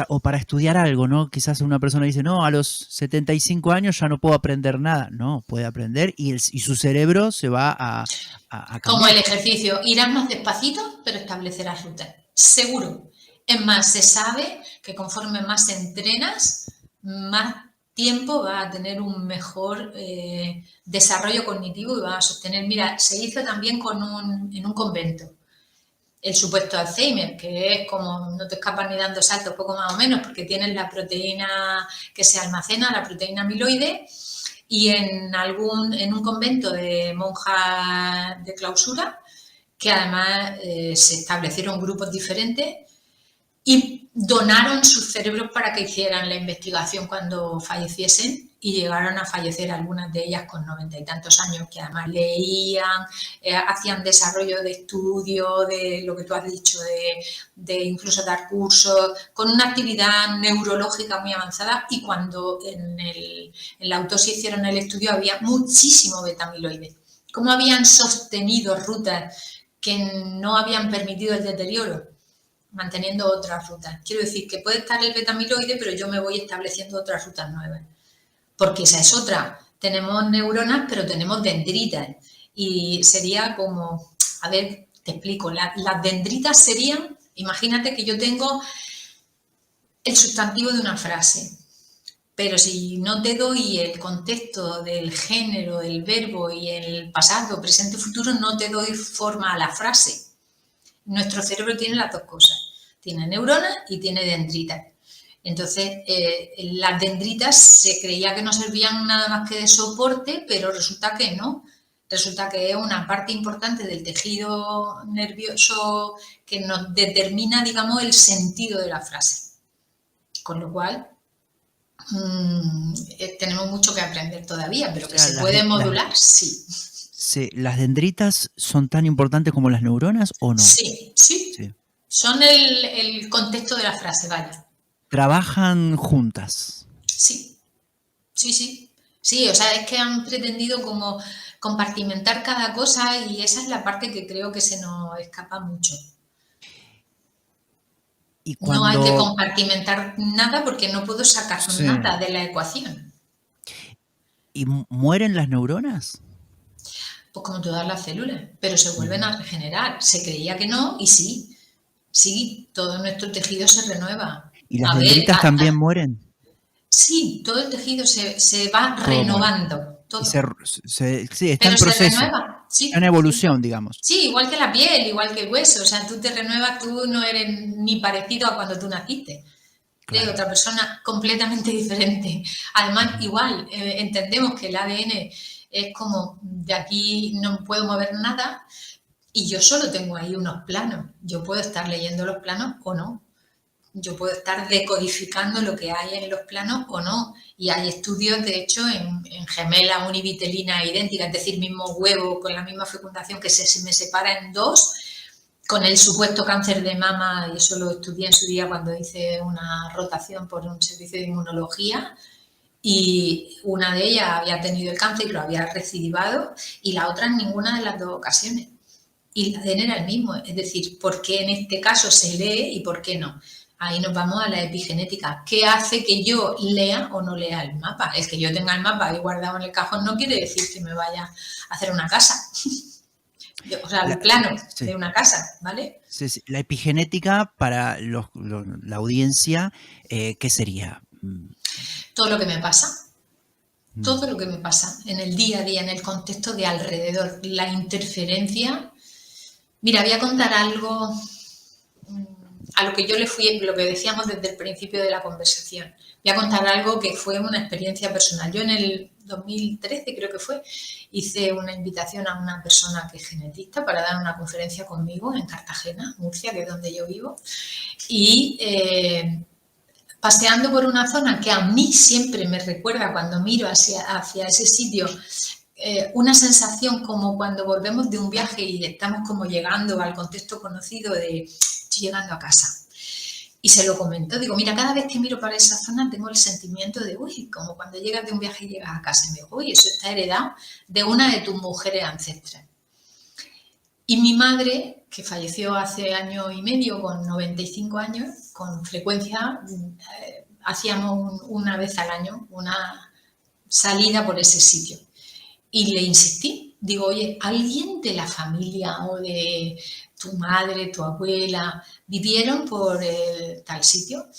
o para estudiar algo, ¿no? Quizás una persona dice, no, a los 75 años ya no puedo aprender nada. No, puede aprender y su cerebro se va a Como cambiar. el ejercicio, irás más despacito, pero establecerás rutas. Seguro. Es más, se sabe que conforme más entrenas, más tiempo va a tener un mejor desarrollo cognitivo y va a sostener. Mira, se hizo también en un convento el supuesto Alzheimer, que es como no te escapas ni dando saltos, poco más o menos, porque tienes la proteína que se almacena, la proteína amiloide, y en un convento de monjas de clausura, que además se establecieron grupos diferentes y donaron sus cerebros para que hicieran la investigación cuando falleciesen y llegaron a fallecer algunas de ellas con 90 y tantos años, que además leían, hacían desarrollo de estudio, de lo que tú has dicho, de incluso dar cursos, con una actividad neurológica muy avanzada, y cuando en la autopsia hicieron el estudio había muchísimo beta-amiloide. ¿Cómo habían sostenido rutas que no habían permitido el deterioro? Manteniendo otras rutas. Quiero decir que puede estar el beta-amiloide, pero yo me voy estableciendo otras rutas nuevas. Porque esa es otra. Tenemos neuronas, pero tenemos dendritas. Y sería como, a ver, te explico, las dendritas serían, imagínate que yo tengo el sustantivo de una frase, pero si no te doy el contexto del género, el verbo y el pasado, presente, futuro, no te doy forma a la frase. Nuestro cerebro tiene las dos cosas. Tiene neuronas y tiene dendritas. Entonces, las dendritas se creía que no servían nada más que de soporte, pero resulta que no. Resulta que es una parte importante del tejido nervioso que nos determina, digamos, el sentido de la frase. Con lo cual, tenemos mucho que aprender todavía, pero que se puede modular, sí. Sí, ¿las dendritas son tan importantes como las neuronas o no? Sí, sí. Sí. Son el contexto de la frase, vaya. ¿Trabajan juntas? Sí, sí, sí. Sí, o sea, es que han pretendido como compartimentar cada cosa y esa es la parte que creo que se nos escapa mucho. Y no hay que compartimentar nada porque no puedo sacar nada de la ecuación. ¿Y mueren las neuronas? Pues como todas las células, pero se vuelven a regenerar. Se creía que no y sí, sí, todo nuestro tejido se renueva. ¿Y las dendritas también mueren? Sí, todo el tejido se va renovando. Todo. Sí, está pero en proceso. Se renueva. Sí, está en evolución, digamos. Sí, igual que la piel, igual que el hueso. O sea, tú te renuevas, tú no eres ni parecido a cuando tú naciste. Claro. Eres otra persona completamente diferente. Además, igual, entendemos que el ADN es como, de aquí no puedo mover nada y yo solo tengo ahí unos planos. Yo puedo estar leyendo los planos o no. Yo puedo estar decodificando lo que hay en los planos o no. Y hay estudios, de hecho, en gemelas univitelinas idénticas, es decir, mismo huevo con la misma fecundación que se me separa en dos, con el supuesto cáncer de mama, y eso lo estudié en su día cuando hice una rotación por un servicio de inmunología, y una de ellas había tenido el cáncer y lo había recidivado, y la otra en ninguna de las dos ocasiones. Y el ADN era el mismo, es decir, ¿por qué en este caso se lee y por qué no? Ahí nos vamos a la epigenética. ¿Qué hace que yo lea o no lea el mapa? El que yo tenga el mapa ahí guardado en el cajón no quiere decir que me vaya a hacer una casa. O sea, el plano de una casa, ¿vale? Sí, sí. La epigenética para la audiencia, ¿qué sería? Todo lo que me pasa. Todo lo que me pasa en el día a día, en el contexto de alrededor, la interferencia. Mira, voy a contar algo a lo que yo le fui, lo que decíamos desde el principio de la conversación. Voy a contar algo que fue una experiencia personal. Yo en el 2013, creo que fue, hice una invitación a una persona que es genetista para dar una conferencia conmigo en Cartagena, Murcia, que es donde yo vivo. Y paseando por una zona que a mí siempre me recuerda, cuando miro hacia ese sitio, una sensación como cuando volvemos de un viaje y estamos como llegando al contexto conocido de estoy llegando a casa. Y se lo comento, digo, mira, cada vez que miro para esa zona tengo el sentimiento de, uy, como cuando llegas de un viaje y llegas a casa. Y me digo, uy, eso está heredado de una de tus mujeres ancestrales. Y mi madre, que falleció hace año y medio, con 95 años, con frecuencia, hacíamos una vez al año una salida por ese sitio. Y le insistí, digo, oye, ¿alguien de la familia o de tu madre, tu abuela, vivieron por tal sitio?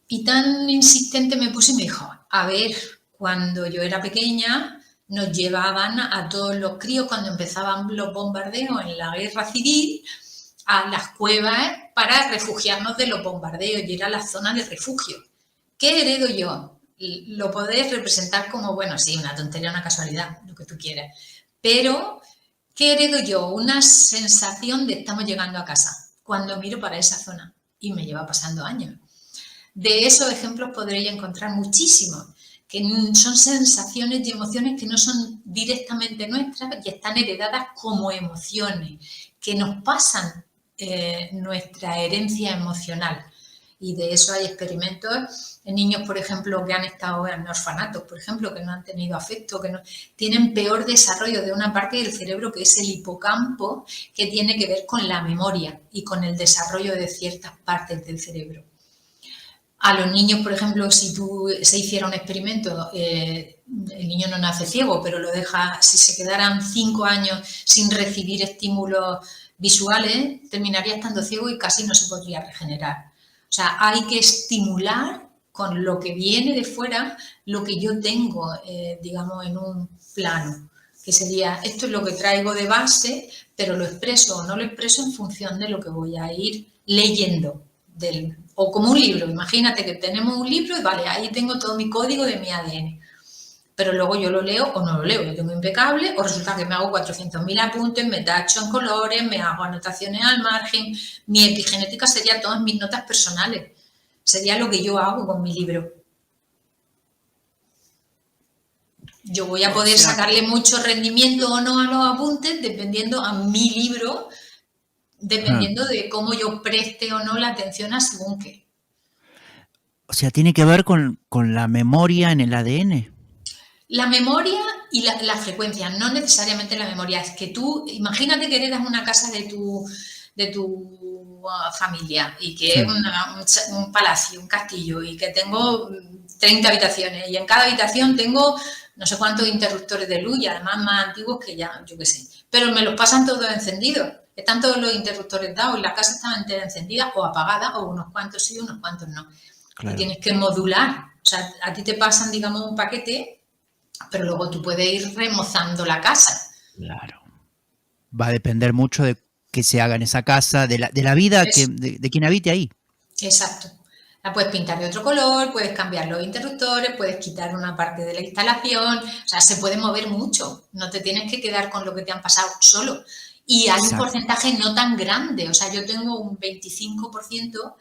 Y tan insistente me puse y me dijo, a ver, cuando yo era pequeña nos llevaban a todos los críos cuando empezaban los bombardeos en la guerra civil a las cuevas para refugiarnos de los bombardeos y era la zona de refugio. ¿Qué heredo yo? Lo podés representar como, bueno, sí, una tontería, una casualidad, lo que tú quieras. Pero, ¿qué heredo yo? Una sensación de estamos llegando a casa cuando miro para esa zona. Y me lleva pasando años. De esos ejemplos podréis encontrar muchísimos, que son sensaciones y emociones que no son directamente nuestras y están heredadas como emociones, que nos pasan nuestra herencia emocional. Y de eso hay experimentos en niños, por ejemplo, que han estado en orfanatos, por ejemplo, que no han tenido afecto, que no tienen peor desarrollo de una parte del cerebro que es el hipocampo, que tiene que ver con la memoria y con el desarrollo de ciertas partes del cerebro. A los niños, por ejemplo, si se hiciera un experimento, el niño no nace ciego, pero lo deja, si se quedaran 5 años sin recibir estímulos visuales, terminaría estando ciego y casi no se podría regenerar. O sea, hay que estimular con lo que viene de fuera lo que yo tengo, digamos, en un plano, que sería, esto es lo que traigo de base, pero lo expreso o no lo expreso en función de lo que voy a ir leyendo. O como un libro, imagínate que tenemos un libro y vale, ahí tengo todo mi código de mi ADN. Pero luego yo lo leo o no lo leo, yo tengo impecable, o resulta que me hago 400.000 apuntes, me tacho en colores, me hago anotaciones al margen. Mi epigenética sería todas mis notas personales, sería lo que yo hago con mi libro. Yo voy a poder sacarle mucho rendimiento o no a los apuntes dependiendo a mi libro, dependiendo de cómo yo preste o no la atención a según qué. O sea, ¿tiene que ver con la memoria en el ADN? La memoria y la frecuencia, no necesariamente la memoria. Es que tú, imagínate que heredas una casa de tu familia y que es un palacio, un castillo y que tengo 30 habitaciones y en cada habitación tengo no sé cuántos interruptores de luz y además más antiguos que ya, yo qué sé. Pero me los pasan todos encendidos. Están todos los interruptores dados y la casa está entera encendida o apagada o unos cuantos sí, unos cuantos no. Claro. Y tienes que modular. O sea, a ti te pasan, digamos, un paquete, pero luego tú puedes ir remozando la casa. Claro. Va a depender mucho de qué se haga en esa casa, de la vida de quien habite ahí. Exacto. La puedes pintar de otro color, puedes cambiar los interruptores, puedes quitar una parte de la instalación. O sea, se puede mover mucho. No te tienes que quedar con lo que te han pasado solo. Y hay un porcentaje no tan grande. O sea, yo tengo un 25%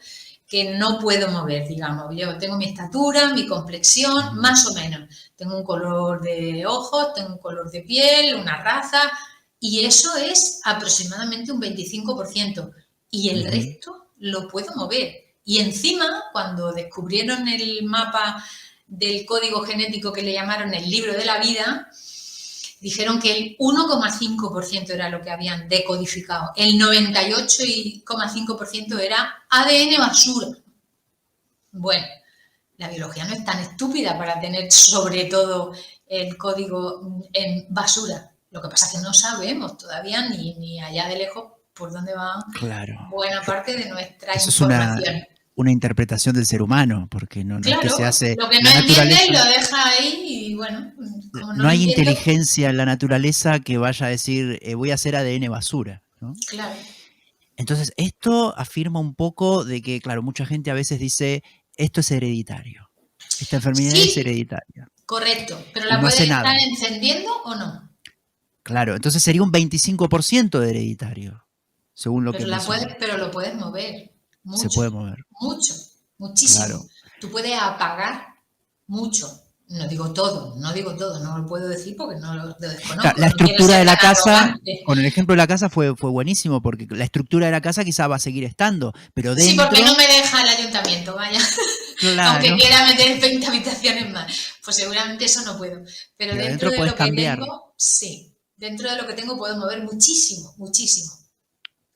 que no puedo mover, digamos. Yo tengo mi estatura, mi complexión, más o menos. Tengo un color de ojos, tengo un color de piel, una raza, y eso es aproximadamente un 25%. Y el resto lo puedo mover. Y encima, cuando descubrieron el mapa del código genético que le llamaron el libro de la vida, dijeron que el 1,5% era lo que habían decodificado. El 98,5% era ADN basura. Bueno, la biología no es tan estúpida para tener sobre todo el código en basura. Lo que pasa es que no sabemos todavía ni allá de lejos por dónde va Claro. buena parte de nuestra Eso es información. una interpretación del ser humano, porque no es que se Claro, hace lo que no la entiendes naturaleza. lo deja ahí y bueno, como no No lo hay entiendo, inteligencia en la naturaleza que vaya a decir, voy a hacer ADN basura, ¿no? claro. Entonces, esto afirma un poco de que, claro, mucha gente a veces dice, esto es hereditario, esta enfermedad es Sí, hereditaria, correcto, pero y la no puedes hace estar nada. encendiendo o no. Claro, entonces sería un 25% de hereditario, según lo que mencionas. Pero lo puedes mover Se mucho, puede mover, mucho, muchísimo. claro. Tú puedes apagar mucho. No digo todo, no lo puedo decir porque no lo Claro, desconozco, la no quiero estructura ser de la tan casa, arrogante. con el ejemplo de la casa fue buenísimo, porque la estructura de la casa quizá va a seguir estando, pero Sí, porque no dentro, me deja el ayuntamiento, vaya. Aunque claro, quiera meter 20 habitaciones más, pues seguramente eso no puedo. Pero pero dentro dentro de puedes lo que cambiar, tengo, sí. Dentro de lo que tengo puedo mover muchísimo, muchísimo.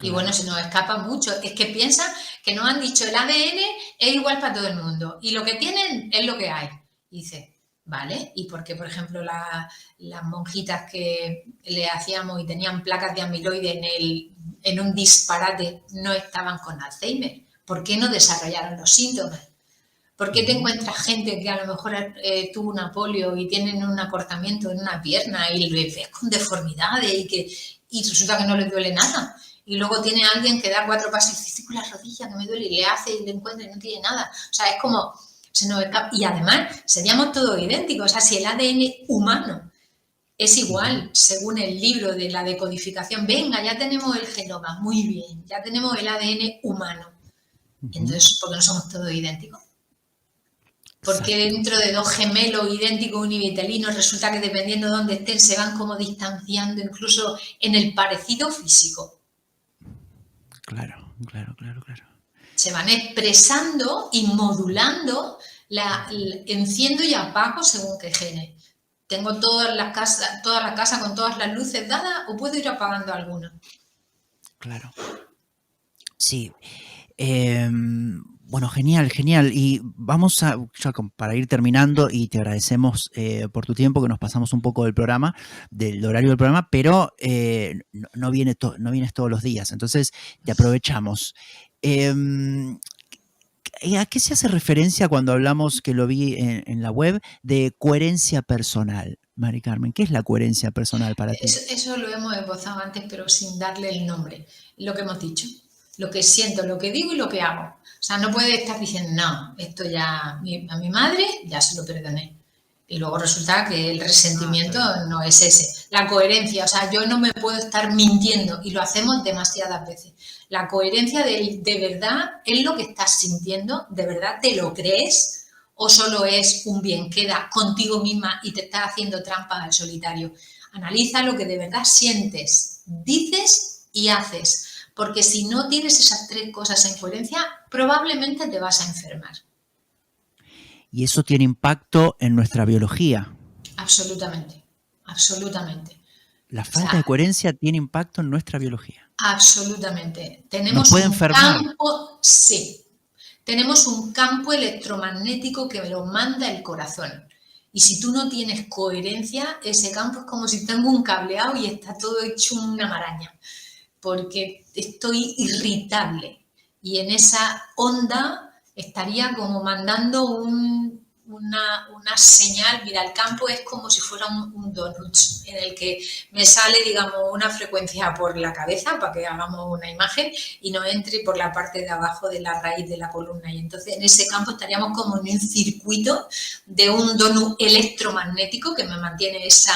Y bueno, claro. se nos escapa mucho. Es que piensa que nos han dicho el ADN es igual para todo el mundo y lo que tienen es lo que hay. Y dice, vale, ¿y por qué, por ejemplo, las monjitas que le hacíamos y tenían placas de amiloide en un disparate no estaban con Alzheimer? ¿Por qué no desarrollaron los síntomas? ¿Por qué te Ujú. encuentras gente que a lo mejor tuvo una polio y tienen un acortamiento en una pierna y lo ves con deformidades y resulta que no les duele nada? Y luego tiene alguien que da 4 pasos y dice, con la rodilla que me duele y le hace y le encuentra y no tiene nada. O sea, es como, se nos escapa. Y además, seríamos todos idénticos. O sea, si el ADN humano es Ujú. igual, según el libro de la decodificación, venga, ya tenemos el genoma, muy bien, ya tenemos el ADN humano. Ujú. Entonces, ¿por qué no somos todos idénticos? Porque Exacto, dentro de dos gemelos idénticos univitelinos resulta que dependiendo de dónde estén se van como distanciando incluso en el parecido físico. claro, claro, claro, claro. Se van expresando y modulando enciendo y apago según qué gene. ¿Tengo toda la casa con todas las luces dadas o puedo ir apagando alguna? Claro. Sí. Bueno, genial, genial. Y vamos a, ya para ir terminando, y te agradecemos por tu tiempo, que nos pasamos un poco del programa, del horario del programa, pero no no vienes todos los días, entonces te aprovechamos. Em, ¿A qué se hace referencia cuando hablamos, que lo vi en la web, de coherencia personal? Mari Carmen, ¿qué es la coherencia personal para ti? Eso lo hemos esbozado antes, pero sin darle el nombre. Lo que hemos dicho, lo que siento, lo que digo y lo que hago. O sea, no puede estar diciendo, no, esto ya a mi madre ya se lo perdoné. Y luego resulta que el Ah, está resentimiento bien. no es ese. La coherencia, o sea, yo no me puedo estar mintiendo y lo hacemos demasiadas veces. La coherencia de verdad es lo que estás sintiendo, de verdad te lo crees o solo es un bien queda contigo misma y te estás haciendo trampa al solitario. Analiza lo que de verdad sientes, dices y haces, porque si no tienes esas 3 cosas en coherencia, probablemente te vas a enfermar. Y eso tiene impacto en nuestra biología. Absolutamente, absolutamente. La O falta sea, de coherencia tiene impacto en nuestra biología. absolutamente. Nos Tenemos puede un enfermar. campo, sí, tenemos un campo electromagnético que lo manda el corazón. Y si tú no tienes coherencia, ese campo es como si tengo un cableado y está todo hecho una maraña, porque estoy irritable. Y en esa onda estaría como mandando una señal. Mira, el campo es como si fuera un donut en el que me sale, digamos, una frecuencia por la cabeza para que hagamos una imagen y no entre por la parte de abajo de la raíz de la columna. Y entonces en ese campo estaríamos como en un circuito de un donut electromagnético que me mantiene esa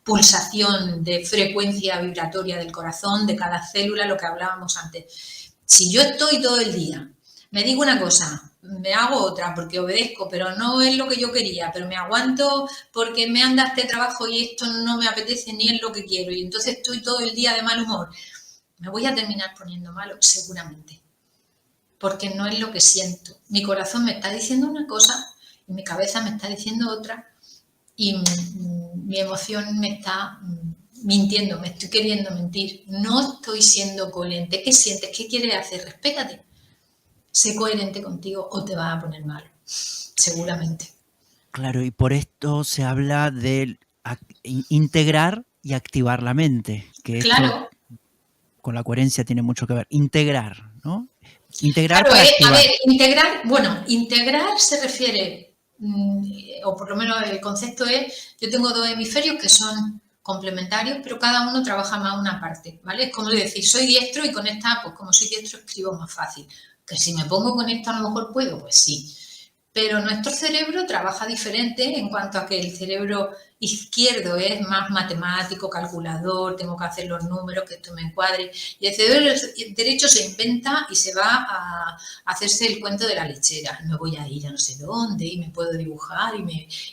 pulsación de frecuencia vibratoria del corazón, de cada célula, lo que hablábamos antes. Si yo estoy todo el día, me digo una cosa, me hago otra porque obedezco, pero no es lo que yo quería, pero me aguanto porque me anda este trabajo y esto no me apetece ni es lo que quiero, y entonces estoy todo el día de mal humor, me voy a terminar poniendo malo, seguramente, porque no es lo que siento. Mi corazón me está diciendo una cosa y mi cabeza me está diciendo otra, y mi emoción me está mintiendo, me estoy queriendo mentir, no estoy siendo coherente. ¿Qué sientes? ¿Qué quieres hacer? Respétate, sé coherente contigo o te vas a poner mal. seguramente. Claro, y por esto se habla de integrar y activar la mente, que esto Claro, con la coherencia tiene mucho que ver. Integrar, ¿no? Integrar claro, para a activar. ver, integrar, bueno, integrar se refiere, o por lo menos el concepto es, yo tengo dos hemisferios que son complementarios, pero cada uno trabaja más una parte, ¿vale? Es como decir, soy diestro y con esta, pues como soy diestro escribo más fácil. Que si me pongo con esto a lo mejor puedo, pues sí. Pero nuestro cerebro trabaja diferente en cuanto a que el cerebro izquierdo es más matemático, calculador, tengo que hacer los números, que esto me encuadre. Y el cerebro derecho se inventa y se va a hacerse el cuento de la lechera. Me voy a ir a no sé dónde y me puedo dibujar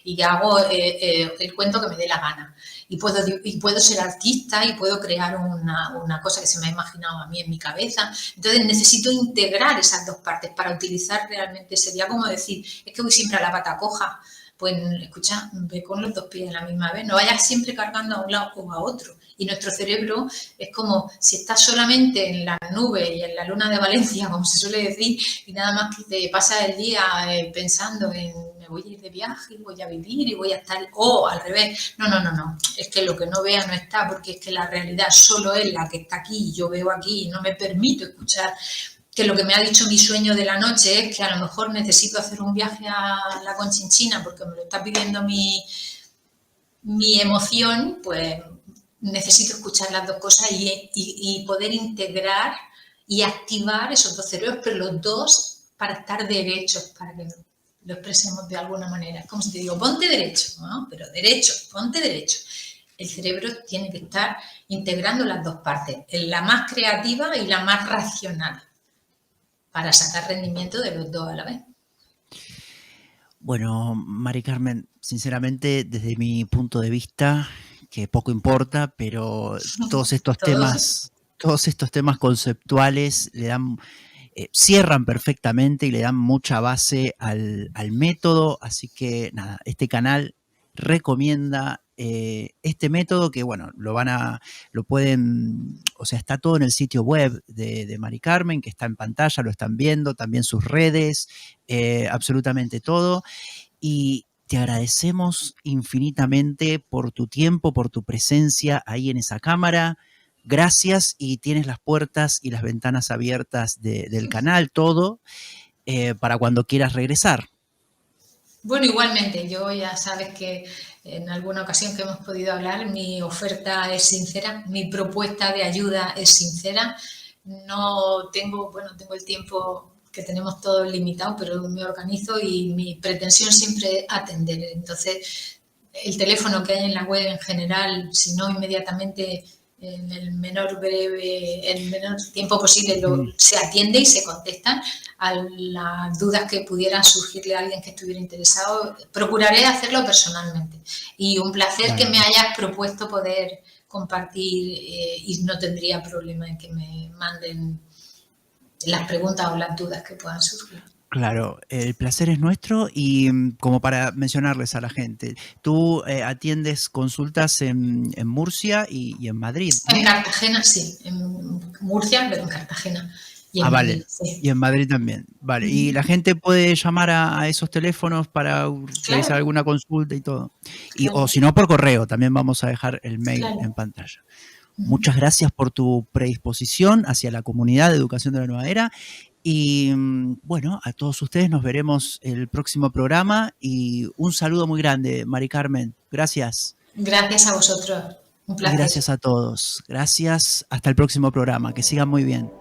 y hago el cuento que me dé la gana. Y puedo ser artista y puedo crear una cosa que se me ha imaginado a mí en mi cabeza. Entonces necesito integrar esas dos partes para utilizar realmente. Sería como decir, es que voy siempre a la pata coja. Pues escucha, ve con los dos pies a la misma vez, no vayas siempre cargando a un lado o a otro. Y nuestro cerebro es como si estás solamente en la nube y en la luna de Valencia, como se suele decir, y nada más que te pasas el día pensando en me voy a ir de viaje y voy a vivir y voy a estar, o al revés. No, no, no, no. Es que lo que no vea no está, porque es que la realidad solo es la que está aquí, yo veo aquí y no me permito escuchar que lo que me ha dicho mi sueño de la noche es que a lo mejor necesito hacer un viaje a la Conchinchina porque me lo está pidiendo mi emoción, pues necesito escuchar las dos cosas y poder integrar y activar esos dos cerebros, pero los dos para estar derechos, para que lo expresemos de alguna manera. Es como si te digo, ponte derecho, ¿no? Pero derecho, ponte derecho. El cerebro tiene que estar integrando las dos partes, la más creativa y la más racional, para sacar rendimiento de los dos a la vez. Bueno, Mari Carmen, sinceramente, desde mi punto de vista, que poco importa, pero todos estos temas conceptuales le dan, cierran perfectamente y le dan mucha base al método, así que nada, este canal recomienda este método que, bueno, lo pueden, o sea, está todo en el sitio web de Mari Carmen, que está en pantalla, lo están viendo, también sus redes, absolutamente todo. Y te agradecemos infinitamente por tu tiempo, por tu presencia ahí en esa cámara. Gracias, y tienes las puertas y las ventanas abiertas del canal, todo, para cuando quieras regresar. Bueno, igualmente, yo ya sabes que en alguna ocasión que hemos podido hablar, mi oferta es sincera, mi propuesta de ayuda es sincera. No tengo, bueno, tengo el tiempo que tenemos todos limitado, pero me organizo y mi pretensión siempre es atender. Entonces, el teléfono que hay en la web en general, si no inmediatamente en el menor tiempo posible se atiende y se contestan a las dudas que pudieran surgirle a alguien que estuviera interesado. Procuraré hacerlo personalmente y un placer que me hayas propuesto poder compartir y no tendría problema en que me manden las preguntas o las dudas que puedan surgir. Claro, el placer es nuestro y como para mencionarles a la gente, tú atiendes consultas en Murcia y en Madrid, ¿no? En Cartagena sí, en Murcia, pero en Cartagena y en Vale, Madrid, sí. y en Madrid también, vale. Y la gente puede llamar a esos teléfonos para Claro, realizar alguna consulta y todo. claro, O si no, por correo, también vamos a dejar el mail en claro. pantalla. Muchas gracias por tu predisposición hacia la comunidad de educación de la nueva era. Y bueno, a todos ustedes nos veremos el próximo programa y un saludo muy grande, Mari Carmen. Gracias. Gracias a vosotros. Un Y placer. gracias a todos. Gracias. Hasta el próximo programa. Que sigan muy bien.